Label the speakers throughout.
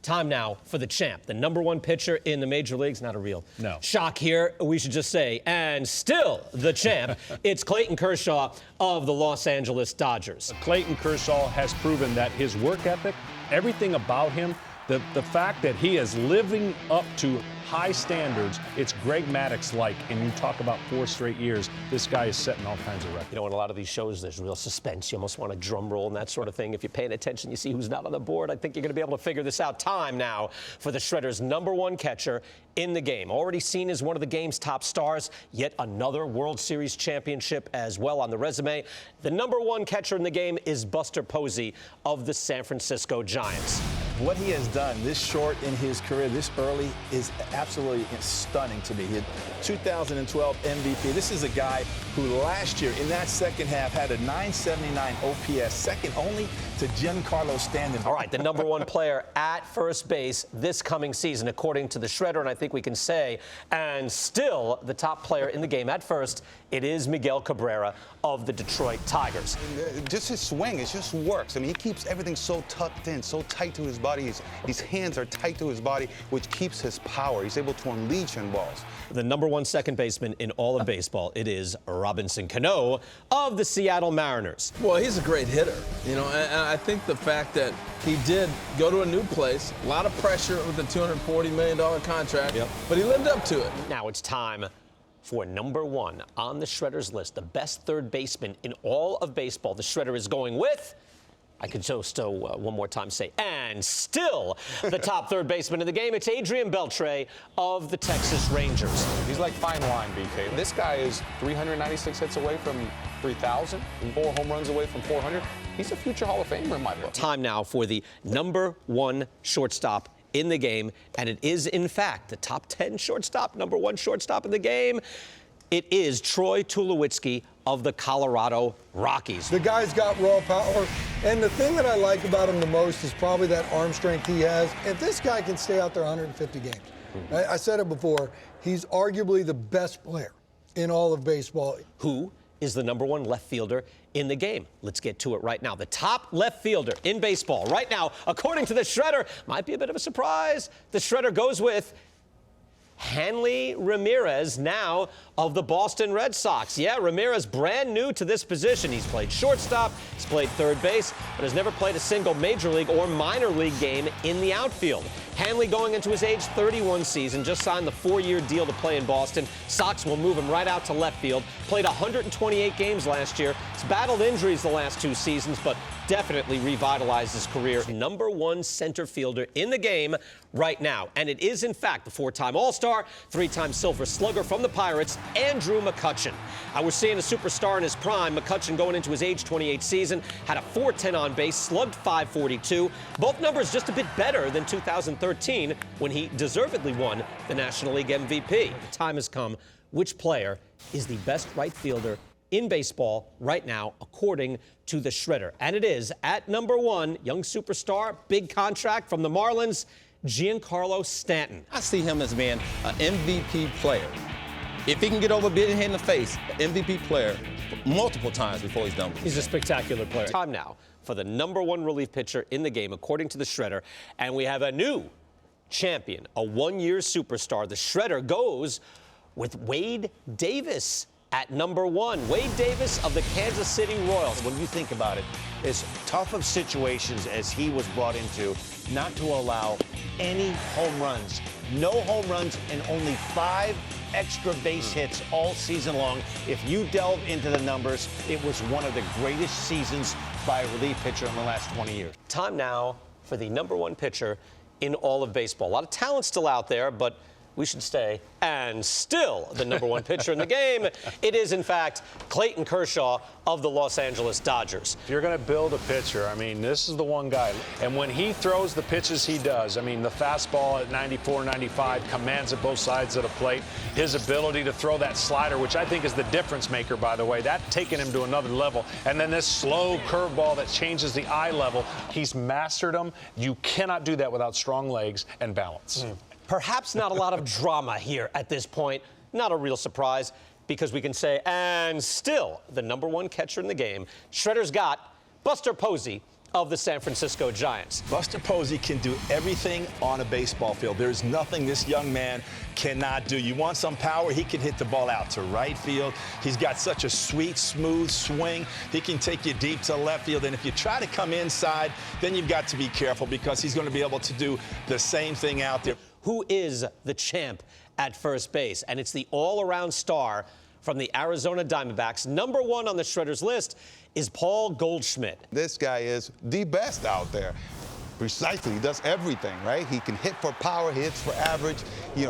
Speaker 1: Time now for the champ, the #1 pitcher in the major leagues. Not a real shock here, we should just say. And still the champ, it's Clayton Kershaw of the Los Angeles Dodgers.
Speaker 2: Clayton Kershaw has proven that his work ethic, everything about him, the fact that he is living up to high standards, it's Greg Maddux-like, and you talk about 4 straight years, this guy is setting all kinds of records.
Speaker 1: You know, in a lot of these shows, there's real suspense. You almost want a drum roll and that sort of thing. If you're paying attention, you see who's not on the board. I think you're going to be able to figure this out. Time now for the Shredder's #1 catcher in the game. Already seen as one of the game's top stars, yet another World Series championship as well on the resume. The #1 catcher in the game is Buster Posey of the San Francisco Giants.
Speaker 3: What he has done this short in his career, this early, is absolutely stunning to me. He had 2012 MVP. This is a guy who last year in that second half had a .979 OPS, second only to Giancarlo Stanton.
Speaker 1: All right, the #1 player at first base this coming season, according to the Shredder, and I think we can say, and still the top player in the game at first, it is Miguel Cabrera of the Detroit Tigers.
Speaker 4: Just his swing, it just works. I mean, he keeps everything so tucked in, so tight to his body. His hands are tight to his body, which keeps his power. He's able to unleash on balls.
Speaker 1: The #1 second baseman in all of baseball, it is Robinson Cano of the Seattle Mariners.
Speaker 5: Well, he's a great hitter, you know, and I think the fact that he did go to a new place, a lot of pressure with a $240 million contract, but he lived up to it.
Speaker 1: Now it's time for #1 on the Shredder's list, the best third baseman in all of baseball. The Shredder is going with, I could just one more time say, and still the top third baseman in the game. It's Adrian Beltre of the Texas Rangers.
Speaker 6: He's like fine wine, BK. This guy is 396 hits away from 3,000, 4 home runs away from 400. He's a future Hall of Famer in my book.
Speaker 1: Time now for the #1 shortstop in the game, and it is, in fact, the top 10 shortstop, #1 shortstop in the game. It is Troy Tulowitzki of the Colorado Rockies.
Speaker 7: The guy's got raw power, and the thing that I like about him the most is probably that arm strength he has. If this guy can stay out there 150 games, I said it before, he's arguably the best player in all of baseball.
Speaker 1: Who is the #1 left fielder in the game? Let's get to it right now. The top left fielder in baseball right now, according to the Shredder, might be a bit of a surprise. The Shredder goes with Hanley Ramirez, now of the Boston Red Sox. Yeah, Ramirez, brand new to this position. He's played shortstop, he's played third base, but has never played a single major league or minor league game in the outfield. Hanley, going into his age 31 season, just signed the 4-year deal to play in Boston. Sox will move him right out to left field. Played 128 games last year. He's battled injuries the last 2 seasons, but definitely revitalized his career. #1 center fielder in the game right now. And it is, in fact, the 4-time All-Star, 3-time Silver Slugger from the Pirates, Andrew McCutchen. We're seeing a superstar in his prime. McCutchen, going into his age 28 season, had a .410 on base, slugged .542. Both numbers just a bit better than 2013 when he deservedly won the National League MVP. The time has come. Which player is the best right fielder in baseball right now, according to the Shredder? And it is, at #1, young superstar, big contract from the Marlins, Giancarlo Stanton.
Speaker 5: I see him as being an MVP player. If he can get over being hit in the face, MVP player multiple times before he's done with it.
Speaker 1: He's a spectacular player. Time now for the #1 relief pitcher in the game, according to the Shredder. And we have a new champion, a 1-year superstar. The Shredder goes with Wade Davis at #1. Wade Davis of the Kansas City Royals.
Speaker 8: When you think about it, as tough of situations as he was brought into, not to allow any home runs. No home runs and only 5 extra base hits all season long. If you delve into the numbers, it was one of the greatest seasons by a relief pitcher in the last 20 years.
Speaker 1: Time now for the #1 pitcher in all of baseball. A lot of talent still out there, but we should stay. And still the #1 pitcher in the game, it is, in fact, Clayton Kershaw of the Los Angeles Dodgers.
Speaker 2: If you're going to build a pitcher, I mean, this is the one guy. And when he throws the pitches he does, I mean, the fastball at 94, 95 commands at both sides of the plate. His ability to throw that slider, which I think is the difference maker, by the way, that taking him to another level. And then this slow curveball that changes the eye level, he's mastered them. You cannot do that without strong legs and balance.
Speaker 1: Perhaps not a lot of drama here at this point. Not a real surprise, because we can say, and still the #1 catcher in the game. Shredder's got Buster Posey of the San Francisco Giants.
Speaker 3: Buster Posey can do everything on a baseball field. There's nothing this young man cannot do. You want some power, he can hit the ball out to right field. He's got such a sweet, smooth swing. He can take you deep to left field. And if you try to come inside, then you've got to be careful because he's going to be able to do the same thing out there.
Speaker 1: Who is the champ at first base? And it's the all-around star from the Arizona Diamondbacks. Number one on the Shredder's list is Paul Goldschmidt.
Speaker 4: This guy is the best out there. Precisely, he does everything, right? He can hit for power, he hits for average,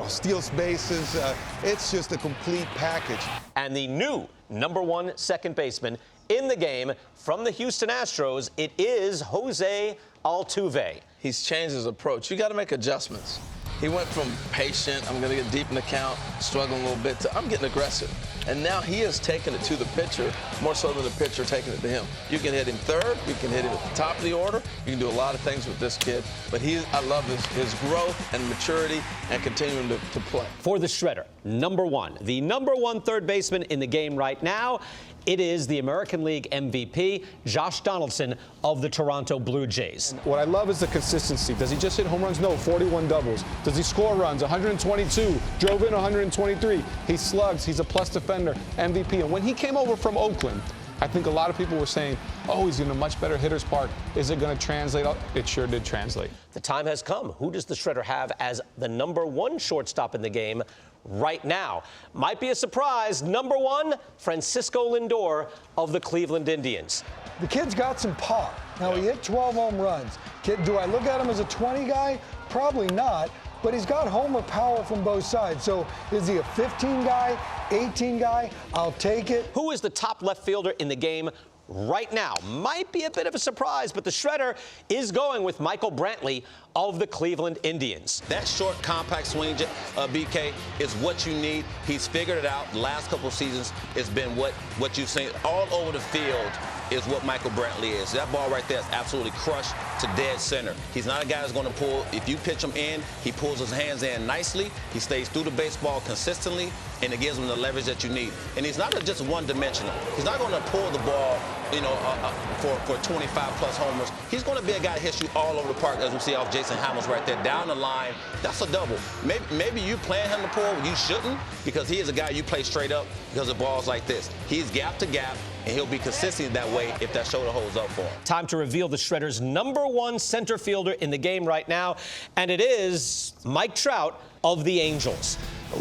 Speaker 4: steals bases. It's just a complete package.
Speaker 1: And the new number one second baseman in the game from the Houston Astros, it is Jose Altuve.
Speaker 5: He's changed his approach. You got to make adjustments. He went from patient, I'm going to get deep in the count, struggling a little bit, to I'm getting aggressive. And now he has taken it to the pitcher, more so than the pitcher taking it to him. You can hit him third, you can hit him at the top of the order, you can do a lot of things with this kid. But I love his growth and maturity and continuing to play.
Speaker 1: For the Shredder, number one, the number one third baseman in the game right now, it is the American League MVP, Josh Donaldson of the Toronto Blue Jays.
Speaker 6: What I love is the consistency. Does he just hit home runs? No, 41 doubles. Does he score runs? 122. Drove in 123. He slugs. He's a plus defender, MVP. And when he came over from Oakland, I think a lot of people were saying, oh, he's in a much better hitter's park. Is it going to translate? It sure did translate.
Speaker 1: The time has come. Who does the Shredder have as the number one shortstop in the game right now? Might be a surprise. Number one, Francisco Lindor of the Cleveland Indians.
Speaker 7: The kid's got some power. Now, he hit 12 home runs. Do I look at him as a 20 guy? Probably not. But he's got homer power from both sides. So is he a 15 guy, 18 guy? I'll take it.
Speaker 1: Who is the top left fielder in the game right now? Might be a bit of a surprise, but the Shredder is going with Michael Brantley of the Cleveland Indians.
Speaker 9: That short, compact swing, BK, is what you need. He's figured it out. The last couple of seasons, it's been what you've seen all over the field is what Michael Brantley is. That ball right there is absolutely crushed to dead center. He's not a guy that's going to pull. If you pitch him in, he pulls his hands in nicely. He stays through the baseball consistently, and it gives him the leverage that you need. And he's not just one-dimensional. He's not going to pull the ball, for 25-plus homers. He's going to be a guy that hits you all over the park, as we see off Jason Hamels right there. Down the line, that's a double. Maybe you plan him to pull. You shouldn't, because he is a guy you play straight up because of balls like this. He's gap to gap, and he'll be consistent that way if that shoulder holds up for him.
Speaker 1: Time to reveal the Shredder's number one center fielder in the game right now, and it is Mike Trout of the Angels.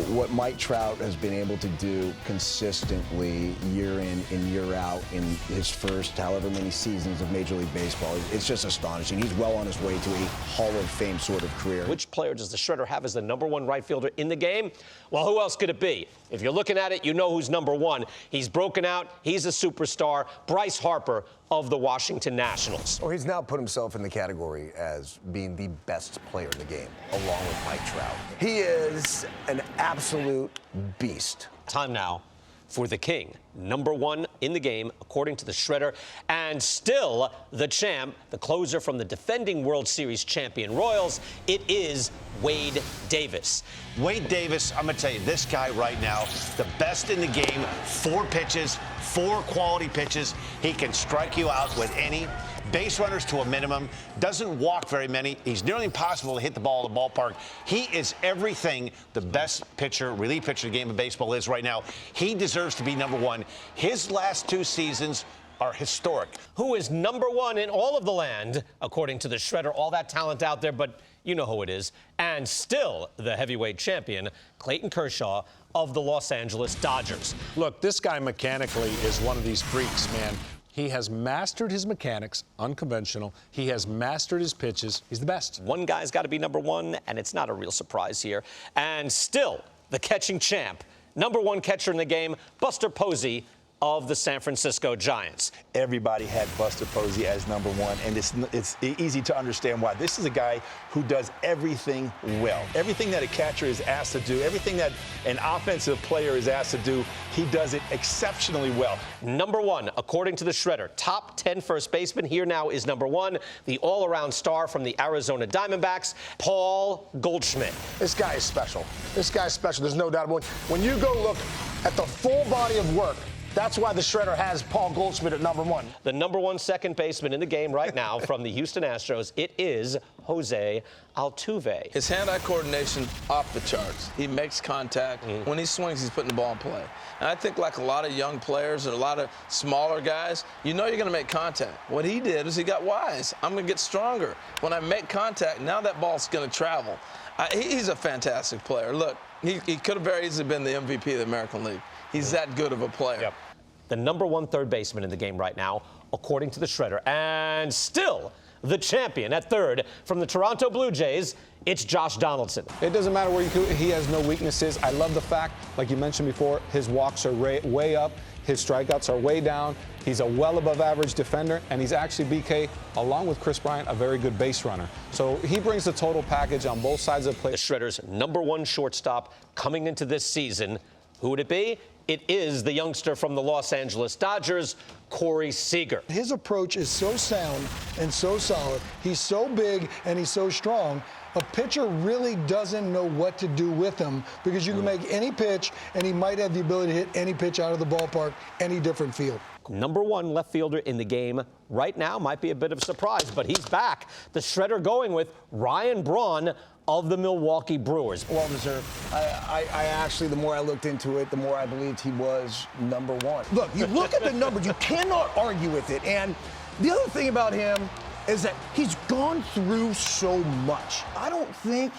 Speaker 10: What Mike Trout has been able to do consistently year in and year out in his first however many seasons of Major League Baseball, it's just astonishing. He's well on his way to a Hall of Fame sort of career.
Speaker 1: Which player does the Shredder have as the number one right fielder in the game? Well, who else could it be? If you're looking at it, you know who's number one. He's broken out. He's a superstar. Bryce Harper of the Washington Nationals.
Speaker 11: Well, he's now put himself in the category as being the best player in the game, along with Mike Trout. He is an absolute beast.
Speaker 1: Time now for the king, number one in the game, according to the Shredder, and still the champ, the closer from the defending World Series champion Royals. It is Wade Davis.
Speaker 8: Wade Davis, I'm going to tell you, this guy right now, the best in the game, 4 pitches, 4 quality pitches. He can strike you out with any. Base runners to a minimum, doesn't walk very many. He's nearly impossible to hit the ball in the ballpark. He is everything the best pitcher, relief pitcher in the game of baseball is right now. He deserves to be number one. His last 2 seasons are historic.
Speaker 1: Who is number one in all of the land, according to the Shredder? All that talent out there, but you know who it is. And still the heavyweight champion, Clayton Kershaw of the Los Angeles Dodgers.
Speaker 2: Look, this guy mechanically is one of these freaks, man. He has mastered his mechanics, unconventional. He has mastered his pitches. He's the best.
Speaker 1: One guy's got to be number one, and it's not a real surprise here. And still the catching champ, number one catcher in the game, Buster Posey of the San Francisco Giants.
Speaker 3: Everybody had Buster Posey as number one, and it's easy to understand why. This is a guy who does everything well. Everything that a catcher is asked to do, everything that an offensive player is asked to do, he does it exceptionally well.
Speaker 1: Number one, according to the Shredder, top 10 first baseman. Here now is number one, the all-around star from the Arizona Diamondbacks, Paul Goldschmidt.
Speaker 11: This guy is special. This guy's special. There's no doubt about it. When you go look at the full body of work
Speaker 8: That's why the Shredder has Paul Goldschmidt at number 1.
Speaker 1: The number 1 second baseman in the game right now from the Houston Astros, it is Jose Altuve.
Speaker 5: His hand-eye coordination off the charts. He makes contact. When he swings, he's putting the ball in play. And I think like a lot of young players and a lot of smaller guys, you know you're going to make contact. What he did is he got wise. I'm going to get stronger. When I make contact, now that ball's going to travel. He's a fantastic player. Look, he could have very easily been the MVP of the American League. He's that good of a player.
Speaker 1: Yep. The number 1 third baseman in the game right now, according to the Shredder, and still the champion at third from the Toronto Blue Jays, it's Josh Donaldson.
Speaker 6: It doesn't matter where he has no weaknesses. I love the fact, like you mentioned before, his walks are way up, his strikeouts are way down. He's a well above average defender, and he's actually, BK, along with Chris Bryant, a very good base runner. So he brings the total package on both sides of the plate.
Speaker 1: The Shredder's number 1 shortstop coming into this season. Who would it be? It is the youngster from the Los Angeles Dodgers, Corey Seager.
Speaker 7: His approach is so sound and so solid. He's so big and he's so strong. A pitcher really doesn't know what to do with him because you can make any pitch and he might have the ability to hit any pitch out of the ballpark, any different field.
Speaker 1: Number 1 left fielder in the game right now might be a bit of a surprise, but he's back. The Shredder going with Ryan Braun of the Milwaukee Brewers.
Speaker 10: Well deserved. I actually, the more I looked into it, the more I believed he was number 1. Look, you look at the numbers, you cannot argue with it. And the other thing about him is that he's gone through so much. I don't think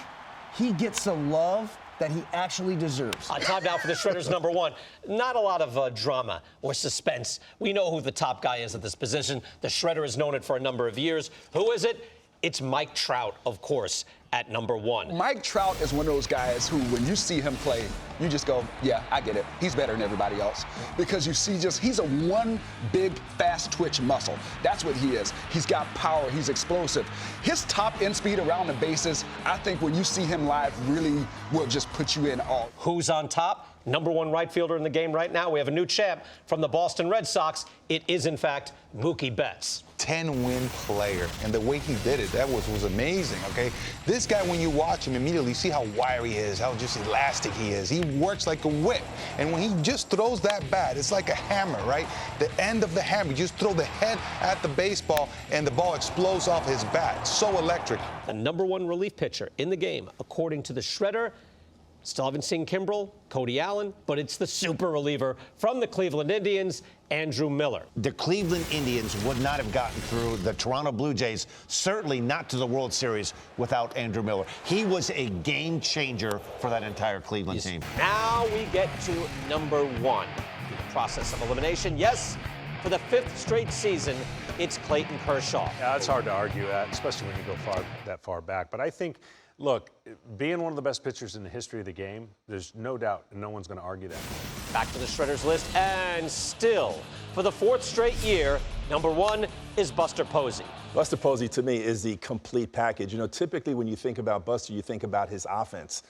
Speaker 10: he gets the love that he actually deserves.
Speaker 1: Time now for the Shredder's number 1. Not a lot of drama or suspense. We know who the top guy is at this position. The Shredder has known it for a number of years. Who is it? It's Mike Trout, of course, at number 1.
Speaker 12: Mike Trout is one of those guys who, when you see him play, you just go, yeah, I get it. He's better than everybody else. Because you see he's a one big, fast twitch muscle. That's what he is. He's got power. He's explosive. His top end speed around the bases, I think when you see him live, really will just put you in awe.
Speaker 1: Who's on top? Number 1 right fielder in the game right now. We have a new champ from the Boston Red Sox. It is, in fact, Mookie Betts.
Speaker 4: 10-win player, and the way he did it, that was amazing, okay? This guy, when you watch him immediately, you see how wiry he is, how just elastic he is. He works like a whip, and when he just throws that bat, it's like a hammer, right? The end of the hammer, you just throw the head at the baseball, and the ball explodes off his bat. So electric.
Speaker 1: The number 1 relief pitcher in the game, according to the Shredder. Still haven't seen Kimbrel, Cody Allen, but it's the super reliever from the Cleveland Indians, Andrew Miller.
Speaker 8: The Cleveland Indians would not have gotten through the Toronto Blue Jays, certainly not to the World Series, without Andrew Miller. He was a game changer for that entire Cleveland team.
Speaker 1: Now we get to number 1. The process of elimination, yes, for the 5th straight season, it's Clayton Kershaw.
Speaker 2: Yeah, it's hard to argue that, especially when you go that far back. But I think, look, being one of the best pitchers in the history of the game, there's no doubt, and no one's going to argue that.
Speaker 1: Back to the Shredder's list, and still, for the 4th straight year, number 1 is Buster Posey.
Speaker 3: Buster Posey, to me, is the complete package. You know, typically when you think about Buster, you think about his offense.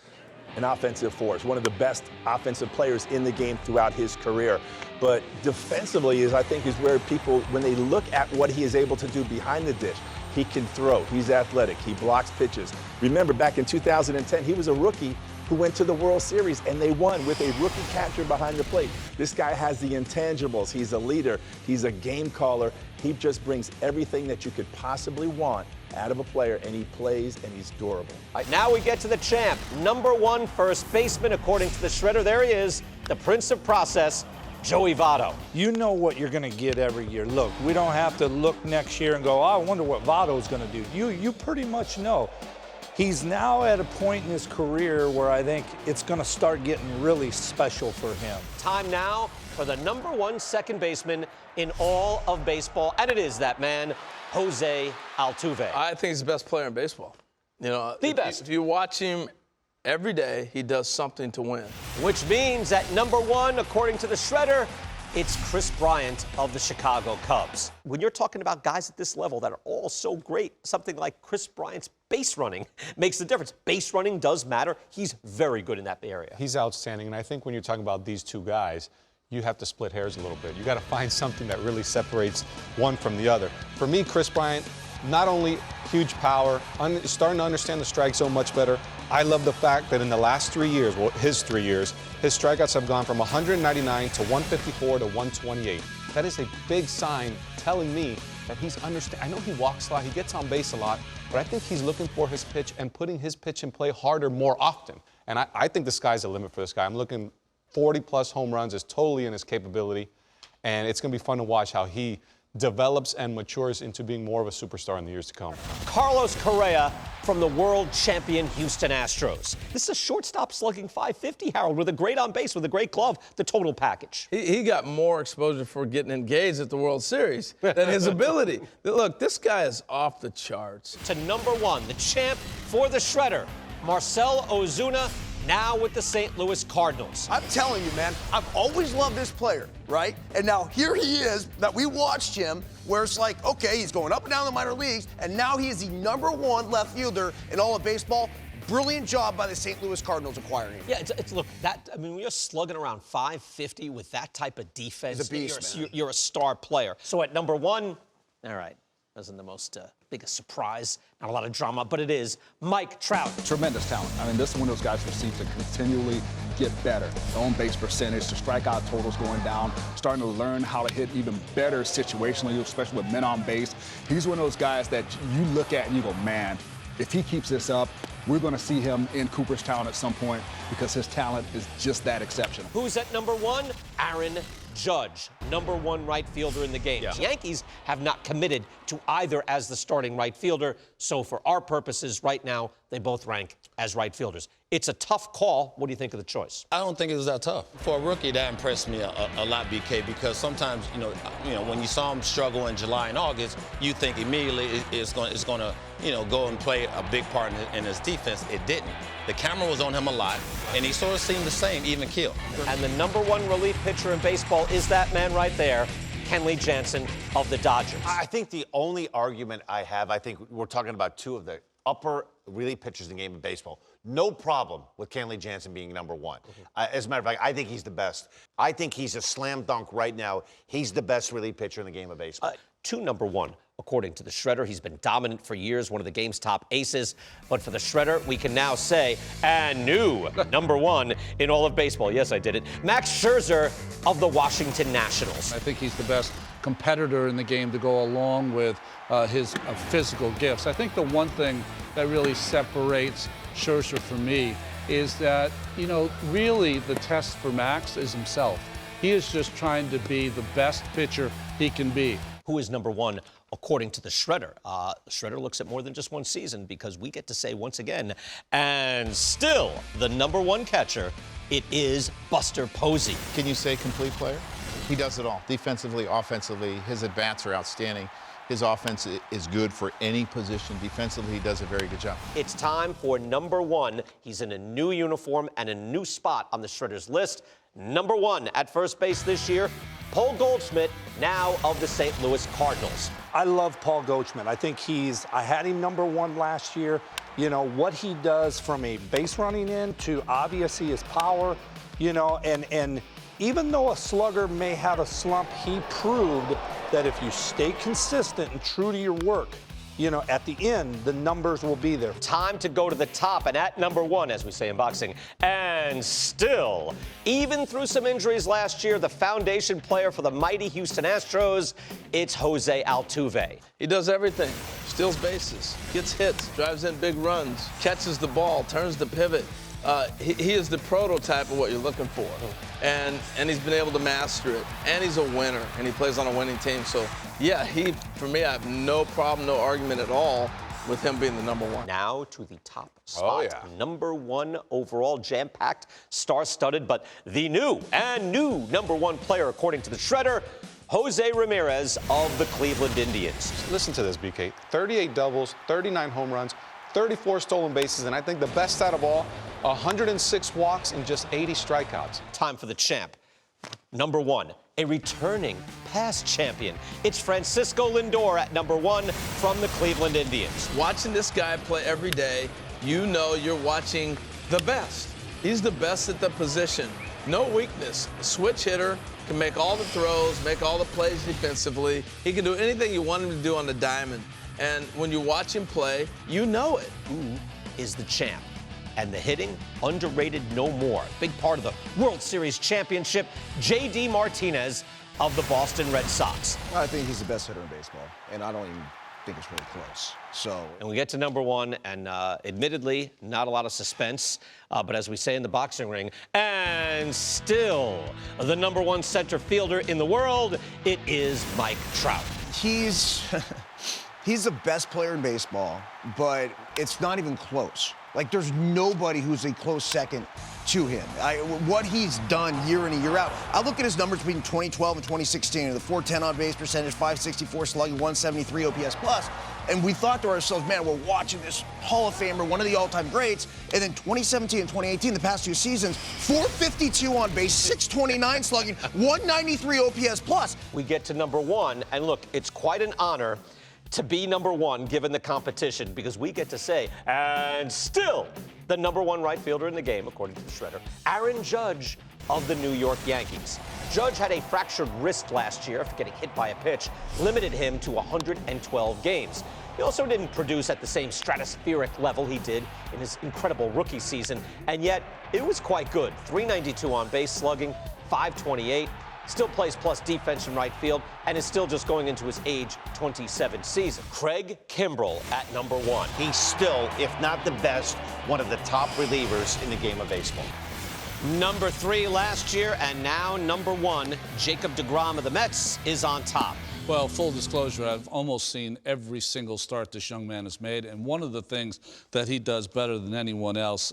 Speaker 3: An offensive force, one of the best offensive players in the game throughout his career. But defensively I think is where people, when they look at what he is able to do behind the dish, he can throw, he's athletic, he blocks pitches. Remember, back in 2010, he was a rookie who went to the World Series, and they won with a rookie catcher behind the plate. This guy has the intangibles. He's a leader. He's a game caller. He just brings everything that you could possibly want out of a player, and he plays, and he's durable.
Speaker 1: All right, now we get to the champ, number 1 first baseman, according to the Shredder. There he is, the Prince of Process, Joey Votto.
Speaker 13: You know what you're going to get every year. Look, we don't have to look next year and go, oh, I wonder what Votto's going to do. You pretty much know. He's now at a point in his career where I think it's going to start getting really special for him.
Speaker 1: Time now for the number 1 second baseman in all of baseball, and it is that man, Jose Altuve.
Speaker 5: I think he's the best player in baseball. You know,
Speaker 1: the best.
Speaker 5: If you watch him every day, he does something to win.
Speaker 1: Which means at number 1, according to the Shredder, it's Chris Bryant of the Chicago Cubs. When you're talking about guys at this level that are all so great, something like Chris Bryant's base running makes the difference. Base running does matter. He's very good in that area.
Speaker 6: He's outstanding, and I think when you're talking about these two guys, you have to split hairs a little bit. You got to find something that really separates one from the other. For me, Chris Bryant, not only huge power, starting to understand the strike zone much better. I love the fact that in the last 3 years, well, his 3 years, his strikeouts have gone from 199 to 154 to 128. That is a big sign telling me that he's I know he walks a lot, he gets on base a lot, but I think he's looking for his pitch and putting his pitch in play harder more often. And I think the sky's the limit for this guy. I'm looking 40-plus home runs is totally in his capability, and it's going to be fun to watch how he develops and matures into being more of a superstar in the years to come.
Speaker 1: Carlos Correa from the world champion Houston Astros. This is a shortstop slugging .550, Harold, with a great on base, with a great glove, the total package.
Speaker 5: He got more exposure for getting engaged at the World Series than his ability. Look, this guy is off the charts.
Speaker 1: To number one, the champ for the shredder, Marcell Ozuna, now with the St. Louis Cardinals.
Speaker 14: I'm telling you, man, I've always loved this player, right? And now here he is, that we watched him, where it's like, okay, he's going up and down the minor leagues, and now he is the #1 left fielder in all of baseball. Brilliant job by the St. Louis Cardinals acquiring him.
Speaker 1: Yeah, look, when you're slugging around .550 with that type of defense,
Speaker 14: He's a beast,
Speaker 1: you're a star player. So at number one, all right, wasn't the most biggest surprise, not a lot of drama, but it is Mike Trout.
Speaker 12: Tremendous talent. I mean, this is one of those guys who seems to continually get better. The on-base percentage, the strikeout totals going down, starting to learn how to hit even better situationally, especially with men on base. He's one of those guys that you look at and you go, man, if he keeps this up, we're going to see him in Cooperstown at some point because his talent is just that exceptional.
Speaker 1: Who's at number one? Aaron Judge, #1 right fielder in the game. Yeah. The Yankees have not committed to either as the starting right fielder, so for our purposes right now, they both rank as right fielders. It's a tough call. What do you think of the choice?
Speaker 9: I don't think it was that tough. For a rookie, that impressed me a lot, BK, because sometimes, you know, when you saw him struggle in July and August, you think immediately it's going to, go and play a big part in his defense. It didn't. The camera was on him a lot, and he sort of seemed the same, even keel.
Speaker 1: And the #1 relief pitcher in baseball is that man right there, Kenley Jansen of the Dodgers.
Speaker 8: I think the only argument I have, I think we're talking about two of the upper relief pitchers in the game of baseball. No problem with Kenley Jansen being #1. As a matter of fact, I think he's the best. I think he's a slam dunk right now. He's the best relief pitcher in the game of baseball.
Speaker 1: To #1, according to the Shredder. He's been dominant for years, one of the game's top aces. But for the Shredder, we can now say, and new #1 in all of baseball. Yes, I did it. Max Scherzer of the Washington Nationals.
Speaker 13: I think he's the best competitor in the game to go along with his physical gifts. I think the one thing that really separates Scherzer for me is that, really the test for Max is himself. He is just trying to be the best pitcher he can be.
Speaker 1: Who is #1 according to the Shredder? Shredder looks at more than just one season because we get to say once again, and still the #1 catcher, it is Buster Posey.
Speaker 15: Can you say complete player? He does it all. Defensively, offensively, his at-bats are outstanding. His offense is good for any position. Defensively, he does a very good job.
Speaker 1: It's time for #1. He's in a new uniform and a new spot on the Shredder's list. #1 at first base this year, Paul Goldschmidt, now of the St. Louis Cardinals.
Speaker 13: I love Paul Goldschmidt. I think I had him #1 last year. What he does from a base running in to obviously his power, and even though a slugger may have a slump, he proved that if you stay consistent and true to your work, at the end, the numbers will be there.
Speaker 1: Time to go to the top, and at #1, as we say in boxing, and still, even through some injuries last year, the foundation player for the mighty Houston Astros, it's Jose Altuve.
Speaker 5: He does everything. Steals bases, gets hits, drives in big runs, catches the ball, turns the pivot. He is the prototype of what you're looking for. And he's been able to master it. And he's a winner, and he plays on a winning team. So, yeah, for me, I have no problem, no argument at all with him being the #1.
Speaker 1: Now to the top spot. #1 overall, jam-packed, star-studded, but the new #1 player, according to the Shredder, Jose Ramirez of the Cleveland Indians.
Speaker 6: Listen to this, BK. 38 doubles, 39 home runs, 34 stolen bases, and I think the best out of all, 106 walks and just 80 strikeouts.
Speaker 1: Time for the champ. #1, a returning past champion. It's Francisco Lindor at #1 from the Cleveland Indians.
Speaker 5: Watching this guy play every day, you're watching the best. He's the best at the position. No weakness. Switch hitter, can make all the throws, make all the plays defensively. He can do anything you want him to do on the diamond. And when you watch him play, you know it.
Speaker 1: Who is the champ? And the hitting, underrated no more. Big part of the World Series championship, J.D. Martinez of the Boston Red Sox.
Speaker 10: I think he's the best hitter in baseball, and I don't even think it's really close. So,
Speaker 1: and we get to number one, and admittedly, not a lot of suspense, but as we say in the boxing ring, and still the number one center fielder in the world, it is Mike Trout.
Speaker 10: He's the best player in baseball, but it's not even close. Like, there's nobody who's a close second to him. What he's done year in and year out. I look at his numbers between 2012 and 2016, the .410 on base percentage, .564 slugging, 173 OPS plus, and we thought to ourselves, man, we're watching this Hall of Famer, one of the all-time greats, and then 2017 and 2018, the past two seasons, .452 on base, 629 slugging, 193 OPS plus.
Speaker 1: We get to number one, and look, it's quite an honor to be number one given the competition, because we get to say, and still the number one right fielder in the game, according to the Shredder, Aaron Judge of the New York Yankees. Judge had a fractured wrist last year after getting hit by a pitch, limited him to 112 games. He also didn't produce at the same stratospheric level he did in his incredible rookie season, and yet it was quite good. 392 on base slugging, 528. Still plays plus defense in right field, and is still just going into his age 27 season. Craig Kimbrell at number one.
Speaker 8: He's still, if not the best, one of the top relievers in the game of baseball.
Speaker 1: Number three last year, and now number one, Jacob deGrom of the Mets is on top.
Speaker 16: Well, full disclosure, I've almost seen every single start this young man has made, and one of the things that he does better than anyone else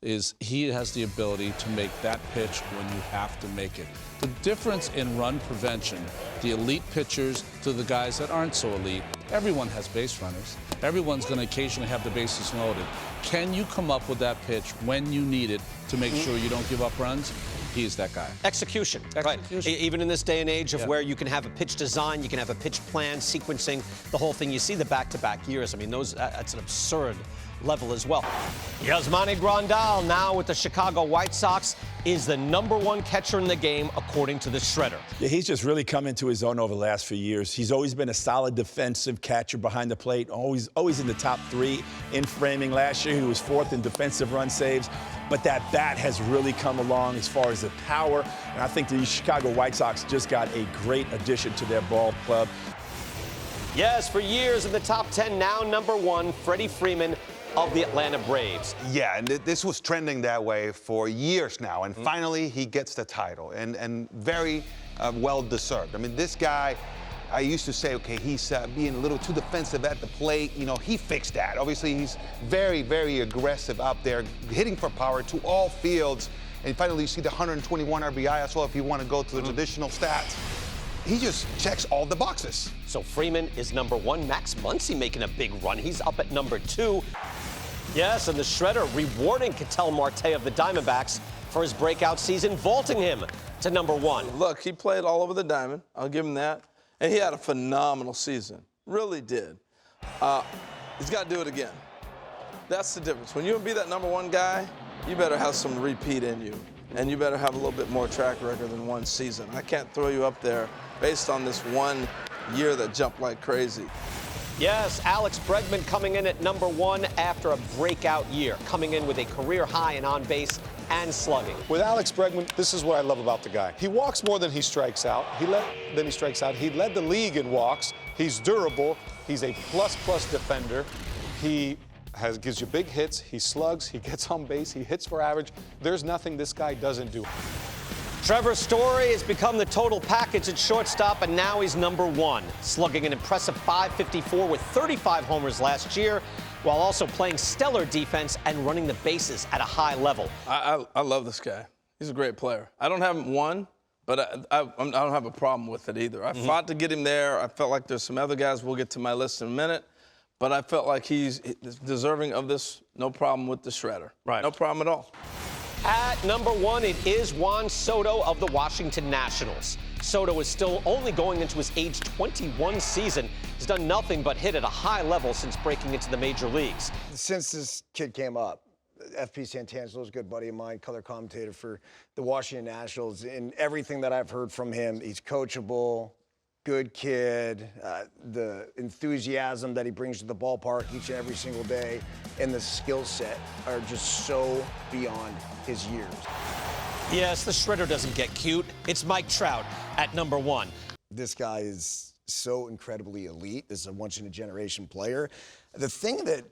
Speaker 16: is he has the ability to make that pitch when you have to make it. The difference in run prevention, the elite pitchers to the guys that aren't so elite, everyone has base runners. Everyone's going to occasionally have the bases loaded. Can you come up with that pitch when you need it to make sure you don't give up runs? He's that guy.
Speaker 1: Execution. Right. Even in this day and age of where you can have a pitch design, you can have a pitch plan, sequencing, the whole thing. You see the back-to-back years. I mean, that's an absurd level as well. Yasmani Grandal, now with the Chicago White Sox, is the number one catcher in the game, according to the Shredder.
Speaker 3: Yeah, he's just really come into his own over the last few years. He's always been a solid defensive catcher behind the plate, always in the top three in framing. Last year, he was fourth in defensive run saves. But that bat has really come along as far as the power. And I think the Chicago White Sox just got a great addition to their ball club.
Speaker 1: Yes, for years in the top 10, now number one, Freddie Freeman of the Atlanta Braves.
Speaker 17: Yeah, and this was trending that way for years now, and finally he gets the title, and very well deserved. I mean, this guy, I used to say, okay, he's being a little too defensive at the plate. You know, he fixed that. Obviously, he's very, very aggressive out there, hitting for power to all fields. And finally, you see the 121 RBI as well if you want to go to the traditional stats. He just checks all the boxes.
Speaker 1: So Freeman is number one. Max Muncy making a big run. He's up at number two. Yes, and the Shredder rewarding Ketel Marte of the Diamondbacks for his breakout season, vaulting him to number one.
Speaker 5: Look, he played all over the diamond. I'll give him that. And he had a phenomenal season. Really did. He's got to do it again. That's the difference. When you want to be that number one guy, you better have some repeat in you. And you better have a little bit more track record than one season. I can't throw you up there based on this 1 year that jumped like crazy.
Speaker 1: Yes, Alex Bregman coming in at number one after a breakout year, coming in with a career high in on-base and slugging.
Speaker 6: With Alex Bregman, this is what I love about the guy. He walks more than he strikes out. He led the league in walks. He's durable. He's a plus defender. He gives you big hits. He slugs. He gets on base. He hits for average. There's nothing this guy doesn't do.
Speaker 1: Trevor Story has become the total package at shortstop, and now he's number one, slugging an impressive .554 with 35 homers last year, while also playing stellar defense and running the bases at a high level.
Speaker 5: I love this guy. He's a great player. I don't have him one, but I don't have a problem with it either. I fought to get him there. I felt like there's some other guys. We'll get to my list in a minute. But I felt like he's deserving of this. No problem with the Shredder.
Speaker 1: Right.
Speaker 5: No problem at all.
Speaker 1: At number one, it is Juan Soto of the Washington Nationals. Soto is still only going into his age 21 season. He's done nothing but hit at a high level since breaking into the major leagues.
Speaker 10: Since this kid came up, FP Santangelo is a good buddy of mine, color commentator for the Washington Nationals. And everything that I've heard from him, he's coachable,
Speaker 11: good kid, the enthusiasm that he brings to the ballpark each and every single day, and the skill set are just so beyond his years.
Speaker 1: Yes, the Shredder doesn't get cute. It's Mike Trout at number 1.
Speaker 11: This guy is so incredibly elite. This is a once-in-a-generation player. The thing that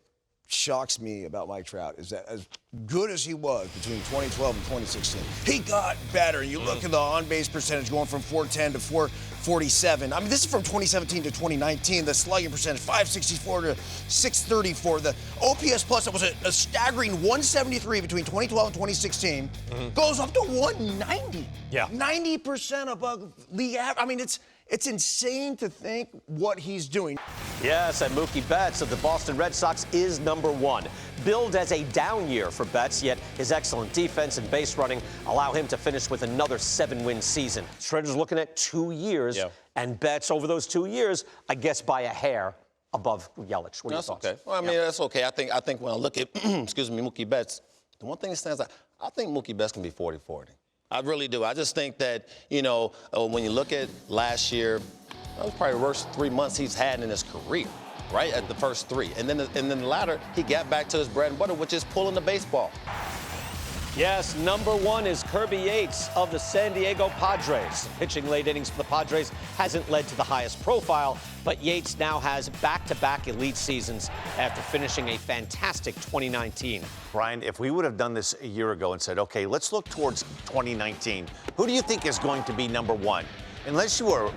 Speaker 11: shocks me about Mike Trout is that as good as he was between 2012 and 2016, he got better. You look at the on-base percentage going from 410 to 447. I mean, this is from 2017 to 2019. The slugging percentage, 564 to 634. The OPS plus, it was a staggering 173 between 2012 and 2016. Goes up to 190.
Speaker 1: Yeah.
Speaker 11: 90% above league average. I mean, it's insane to think what he's doing.
Speaker 1: Yes, and Mookie Betts of the Boston Red Sox is number 1. Billed as a down year for Betts, yet his excellent defense and base running allow him to finish with another 7-win season. Shredder's looking at 2 years, and Betts over those 2 years, I guess by a hair above Yelich. What are your
Speaker 9: That's
Speaker 1: thoughts?
Speaker 9: okay. Well, I mean, that's okay. I think when I look at, excuse me, Mookie Betts, the one thing that stands out, I think Mookie Betts can be 40-40. I really do. I just think that, when you look at last year, that was probably the worst 3 months he's had in his career, right? At the first 3. And then the latter, he got back to his bread and butter, which is pulling the baseball.
Speaker 1: Yes, number 1 is Kirby Yates of the San Diego Padres. Pitching late innings for the Padres hasn't led to the highest profile, but Yates now has back-to-back elite seasons after finishing a fantastic 2019.
Speaker 8: Brian, if we would have done this a year ago and said, okay, let's look towards 2019, who do you think is going to be number 1? Unless you are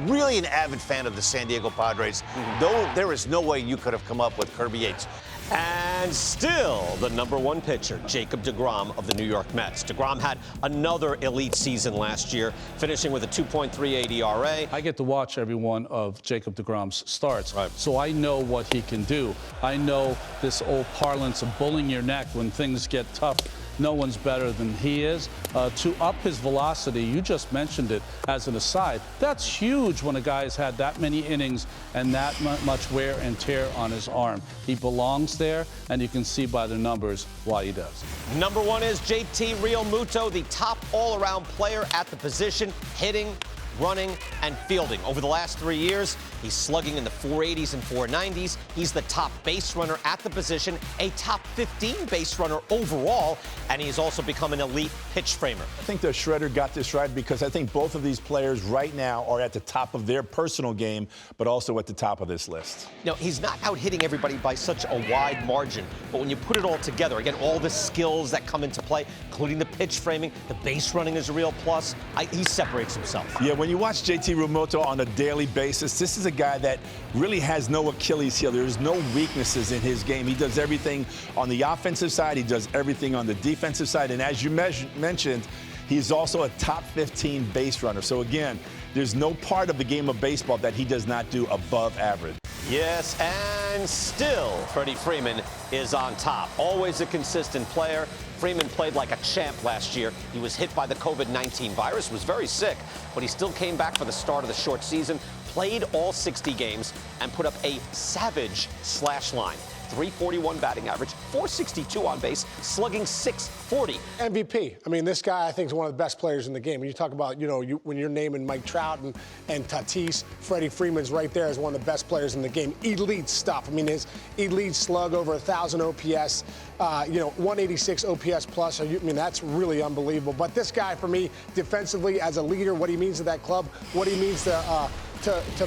Speaker 8: really an avid fan of the San Diego Padres, though there is no way you could have come up with Kirby Yates.
Speaker 1: And still the number 1 pitcher, Jacob deGrom of the New York Mets. deGrom had another elite season last year, finishing with a 2.38 ERA.
Speaker 16: I get to watch every one of Jacob deGrom's starts, so I know what he can do. I know this old parlance of bullying your neck when things get tough. No one's better than he is. To up his velocity, you just mentioned it as an aside, that's huge when a guy's had that many innings and that much wear and tear on his arm. He belongs there, and you can see by the numbers why he does.
Speaker 1: Number 1 is JT Realmuto, the top all-around player at the position, hitting, running, and fielding. Over the last 3 years, he's slugging in the 480s and 490s. He's the top base runner at the position, a top 15 base runner overall, and he's also become an elite pitch framer.
Speaker 3: I think the Shredder got this right because I think both of these players right now are at the top of their personal game, but also at the top of this list.
Speaker 1: Now, he's not out hitting everybody by such a wide margin, but when you put it all together, again, all the skills that come into play, including the pitch framing, the base running is a real plus. He separates himself.
Speaker 3: Yeah, when you watch JT Realmuto on a daily basis, this is a guy that really has no Achilles heel. There's no weaknesses in his game. He does everything on the offensive side. He does everything on the defensive side. And as you mentioned, he's also a top 15 base runner. So again, there's no part of the game of baseball that he does not do above average.
Speaker 1: Yes, and still Freddie Freeman is on top. Always a consistent player. Freeman played like a champ last year. He was hit by the COVID-19 virus, was very sick, but he still came back for the start of the short season, played all 60 games, and put up a savage slash line. 341 batting average, 462 on base, slugging 640.
Speaker 18: MVP. I mean, this guy, I think, is one of the best players in the game. When you talk about, when you're naming Mike Trout and Tatis, Freddie Freeman's right there as one of the best players in the game. Elite stuff. I mean, his elite slug over 1,000 OPS, 186 OPS plus. That's really unbelievable. But this guy, for me, defensively, as a leader, what he means to that club, what he means to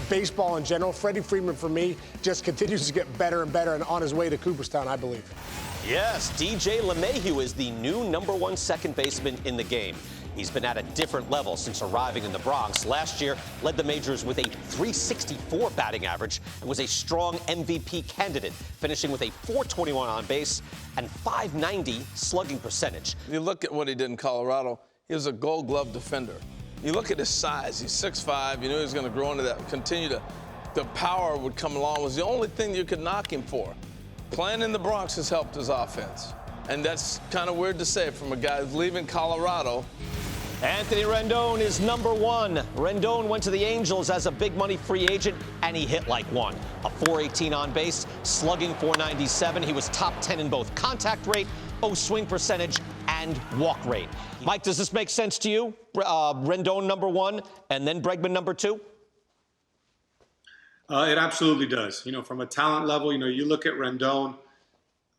Speaker 18: baseball in general. Freddie Freeman, for me, just continues to get better and better and on his way to Cooperstown, I believe.
Speaker 1: Yes, DJ LeMahieu is the new number 1 second baseman in the game. He's been at a different level since arriving in the Bronx. Last year, led the majors with a 364 batting average and was a strong MVP candidate, finishing with a 421 on base and 590 slugging percentage.
Speaker 5: You look at what he did in Colorado, he was a Gold Glove defender. You look at his size, he's 6'5", you knew he was going to grow into that, the power would come along, was the only thing you could knock him for. Playing in the Bronx has helped his offense. And that's kind of weird to say from a guy who's leaving Colorado.
Speaker 1: Anthony Rendon is number 1. Rendon went to the Angels as a big money free agent, and he hit like one. A 418 on base, slugging 497. He was top 10 in both contact rate, swing percentage, and walk rate. Mike, does this make sense to you? Rendon number 1, and then Bregman number 2?
Speaker 19: It absolutely does. From a talent level, you look at Rendon,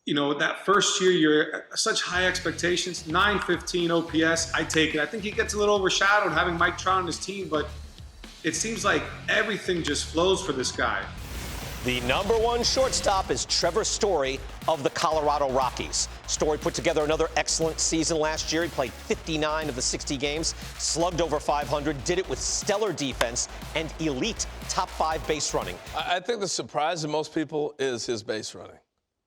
Speaker 19: that first year, you're at such high expectations, 915 OPS, I take it. I think he gets a little overshadowed having Mike Trout on his team, but it seems like everything just flows for this guy.
Speaker 1: The #1 shortstop is Trevor Story of the Colorado Rockies. Story put together another excellent season last year. He played 59 of the 60 games, slugged over 500, did it with stellar defense and elite top 5 base running.
Speaker 5: I think the surprise to most people is his base running.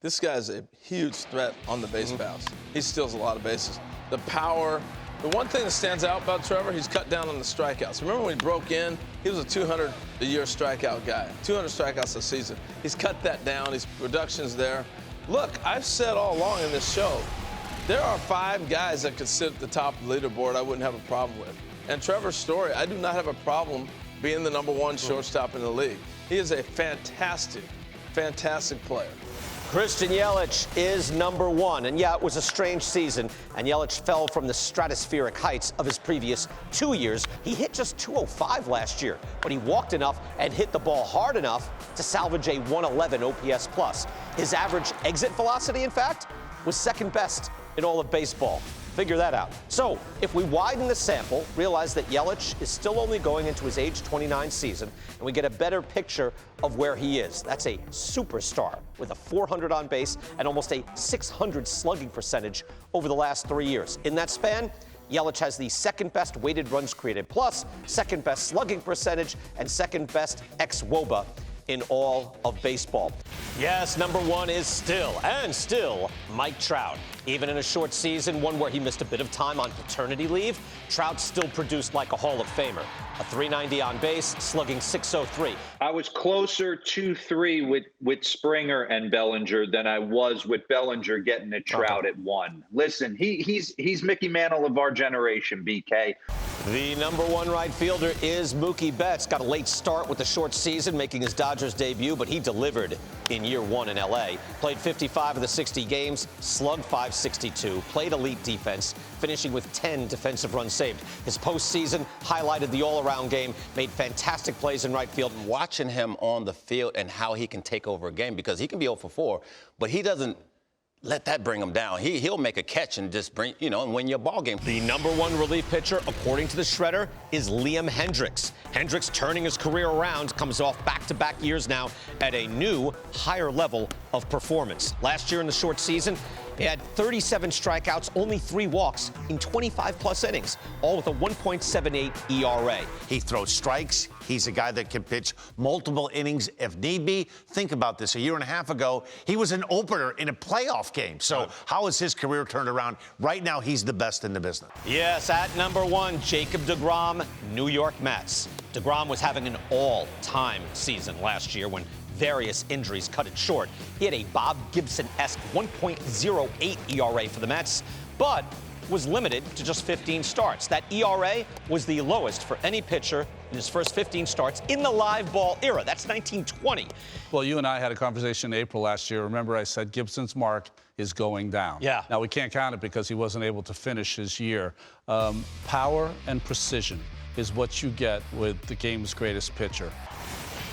Speaker 5: This guy's a huge threat on the base paths. He steals a lot of bases. The power. The one thing that stands out about Trevor, he's cut down on the strikeouts. Remember when he broke in, he was a 200-a-year strikeout guy, 200 strikeouts a season. He's cut that down. His production's there. Look, I've said all along in this show, there are 5 guys that could sit at the top of the leaderboard I wouldn't have a problem with. And Trevor Story, I do not have a problem being the #1 shortstop in the league. He is a fantastic, fantastic player.
Speaker 1: Christian Yelich is #1. And yeah, it was a strange season, and Yelich fell from the stratospheric heights of his previous 2 years. He hit just 205 last year, but he walked enough and hit the ball hard enough to salvage a 111 OPS plus. His average exit velocity, in fact, was second best in all of baseball. Figure that out. So, if we widen the sample, realize that Yelich is still only going into his age 29 season, and we get a better picture of where he is. That's a superstar with a 400 on base and almost a 600 slugging percentage over the last 3 years. In that span, Yelich has the second best weighted runs created plus, second best slugging percentage, and second best ex-WOBA in all of baseball. Yes, #1 is still Mike Trout. Even in a short season, one where he missed a bit of time on paternity leave, Trout still produced like a Hall of Famer. A 390 on base, slugging .603.
Speaker 20: I was closer 2-3 with Springer and Bellinger than I was with Bellinger getting to Trout at 1. Listen, he's Mickey Mantle of our generation, BK.
Speaker 1: The #1 right fielder is Mookie Betts. Got a late start with the short season, making his Dodgers debut, but he delivered in year 1 in L.A. Played 55 of the 60 games, slugged .562, played elite defense, finishing with 10 defensive runs saved. His postseason highlighted the all-around game, made fantastic plays in right field.
Speaker 9: Watching him on the field and how he can take over a game, because he can be 0 for 4, but he doesn't let that bring him down. He'll make a catch and just bring, and win your ball game.
Speaker 1: The #1 relief pitcher, according to the Shredder, is Liam Hendriks. Hendriks turning his career around, comes off back-to-back years now at a new, higher level of performance. Last year in the short season, he had 37 strikeouts, only 3 walks in 25-plus innings, all with a 1.78 ERA.
Speaker 8: He throws strikes. He's a guy that can pitch multiple innings if need be. Think about this. A year and a half ago, he was an opener in a playoff game. So how has his career turned around? Right now, he's the best in the business.
Speaker 1: Yes, at #1, Jacob deGrom, New York Mets. deGrom was having an all-time season last year when various injuries cut it short. He had a Bob Gibson-esque 1.08 ERA for the Mets, but was limited to just 15 starts. That ERA was the lowest for any pitcher in his first 15 starts in the live ball era. That's 1920.
Speaker 16: Well, you and I had a conversation in April last year. Remember, I said Gibson's mark is going down.
Speaker 1: Yeah.
Speaker 16: Now, we can't count it because he wasn't able to finish his year. Power and precision is what you get with the game's greatest pitcher.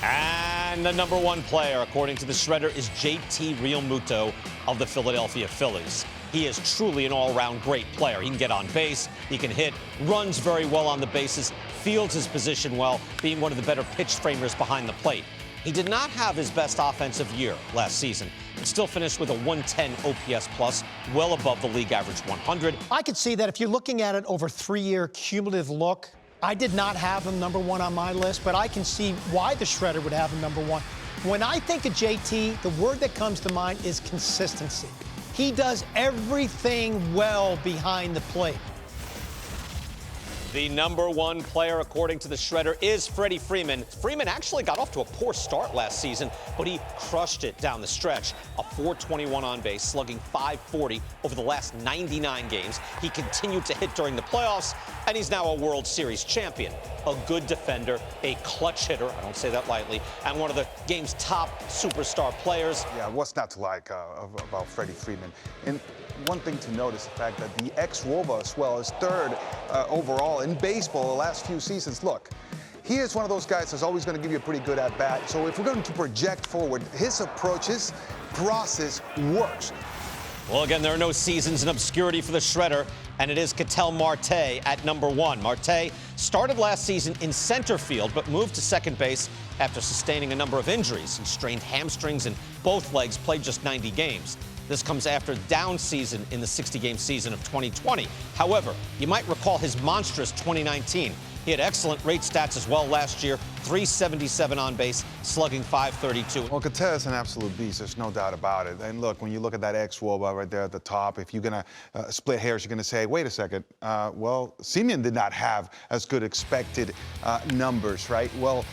Speaker 1: And the #1 player, according to the Shredder, is JT Realmuto of the Philadelphia Phillies. He is truly an all-around great player. He can get on base, he can hit, runs very well on the bases, fields his position well, being one of the better pitch framers behind the plate. He did not have his best offensive year last season, but still finished with a 110 OPS plus, well above the league average 100.
Speaker 21: I could see that if you're looking at it over 3-year cumulative look, I did not have him #1 on my list, but I can see why the Shredder would have him #1. When I think of JT, the word that comes to mind is consistency. He does everything well behind the plate.
Speaker 1: The #1 player, according to the Shredder, is Freddie Freeman. Freeman actually got off to a poor start last season, but he crushed it down the stretch. A .421 on base, slugging .540 over the last 99 games. He continued to hit during the playoffs, and he's now a World Series champion. A good defender, a clutch hitter, I don't say that lightly, and one of the game's top superstar players.
Speaker 17: Yeah, what's not to like about Freddie Freeman? And one thing to note is the fact that the ex-WOBA as well is 3rd overall in baseball the last few seasons. Look, he is one of those guys that's always going to give you a pretty good at-bat. So if we're going to project forward, his approach, his process works.
Speaker 1: Well, again, there are no seasons in obscurity for the Shredder, and it is Ketel Marte at number 1. Marte started last season in center field, but moved to second base after sustaining a number of injuries. He strained hamstrings in both legs, played just 90 games. This comes after a down season in the 60-game season of 2020. However, you might recall his monstrous 2019. He had excellent rate stats as well last year, 377 on base, slugging 532.
Speaker 17: Well, Ketel is an absolute beast, there's no doubt about it. And look, when you look at that xWOBA right there at the top, if you're going to split hairs, you're going to say, wait a second, well, Semien did not have as good expected numbers, right? Well,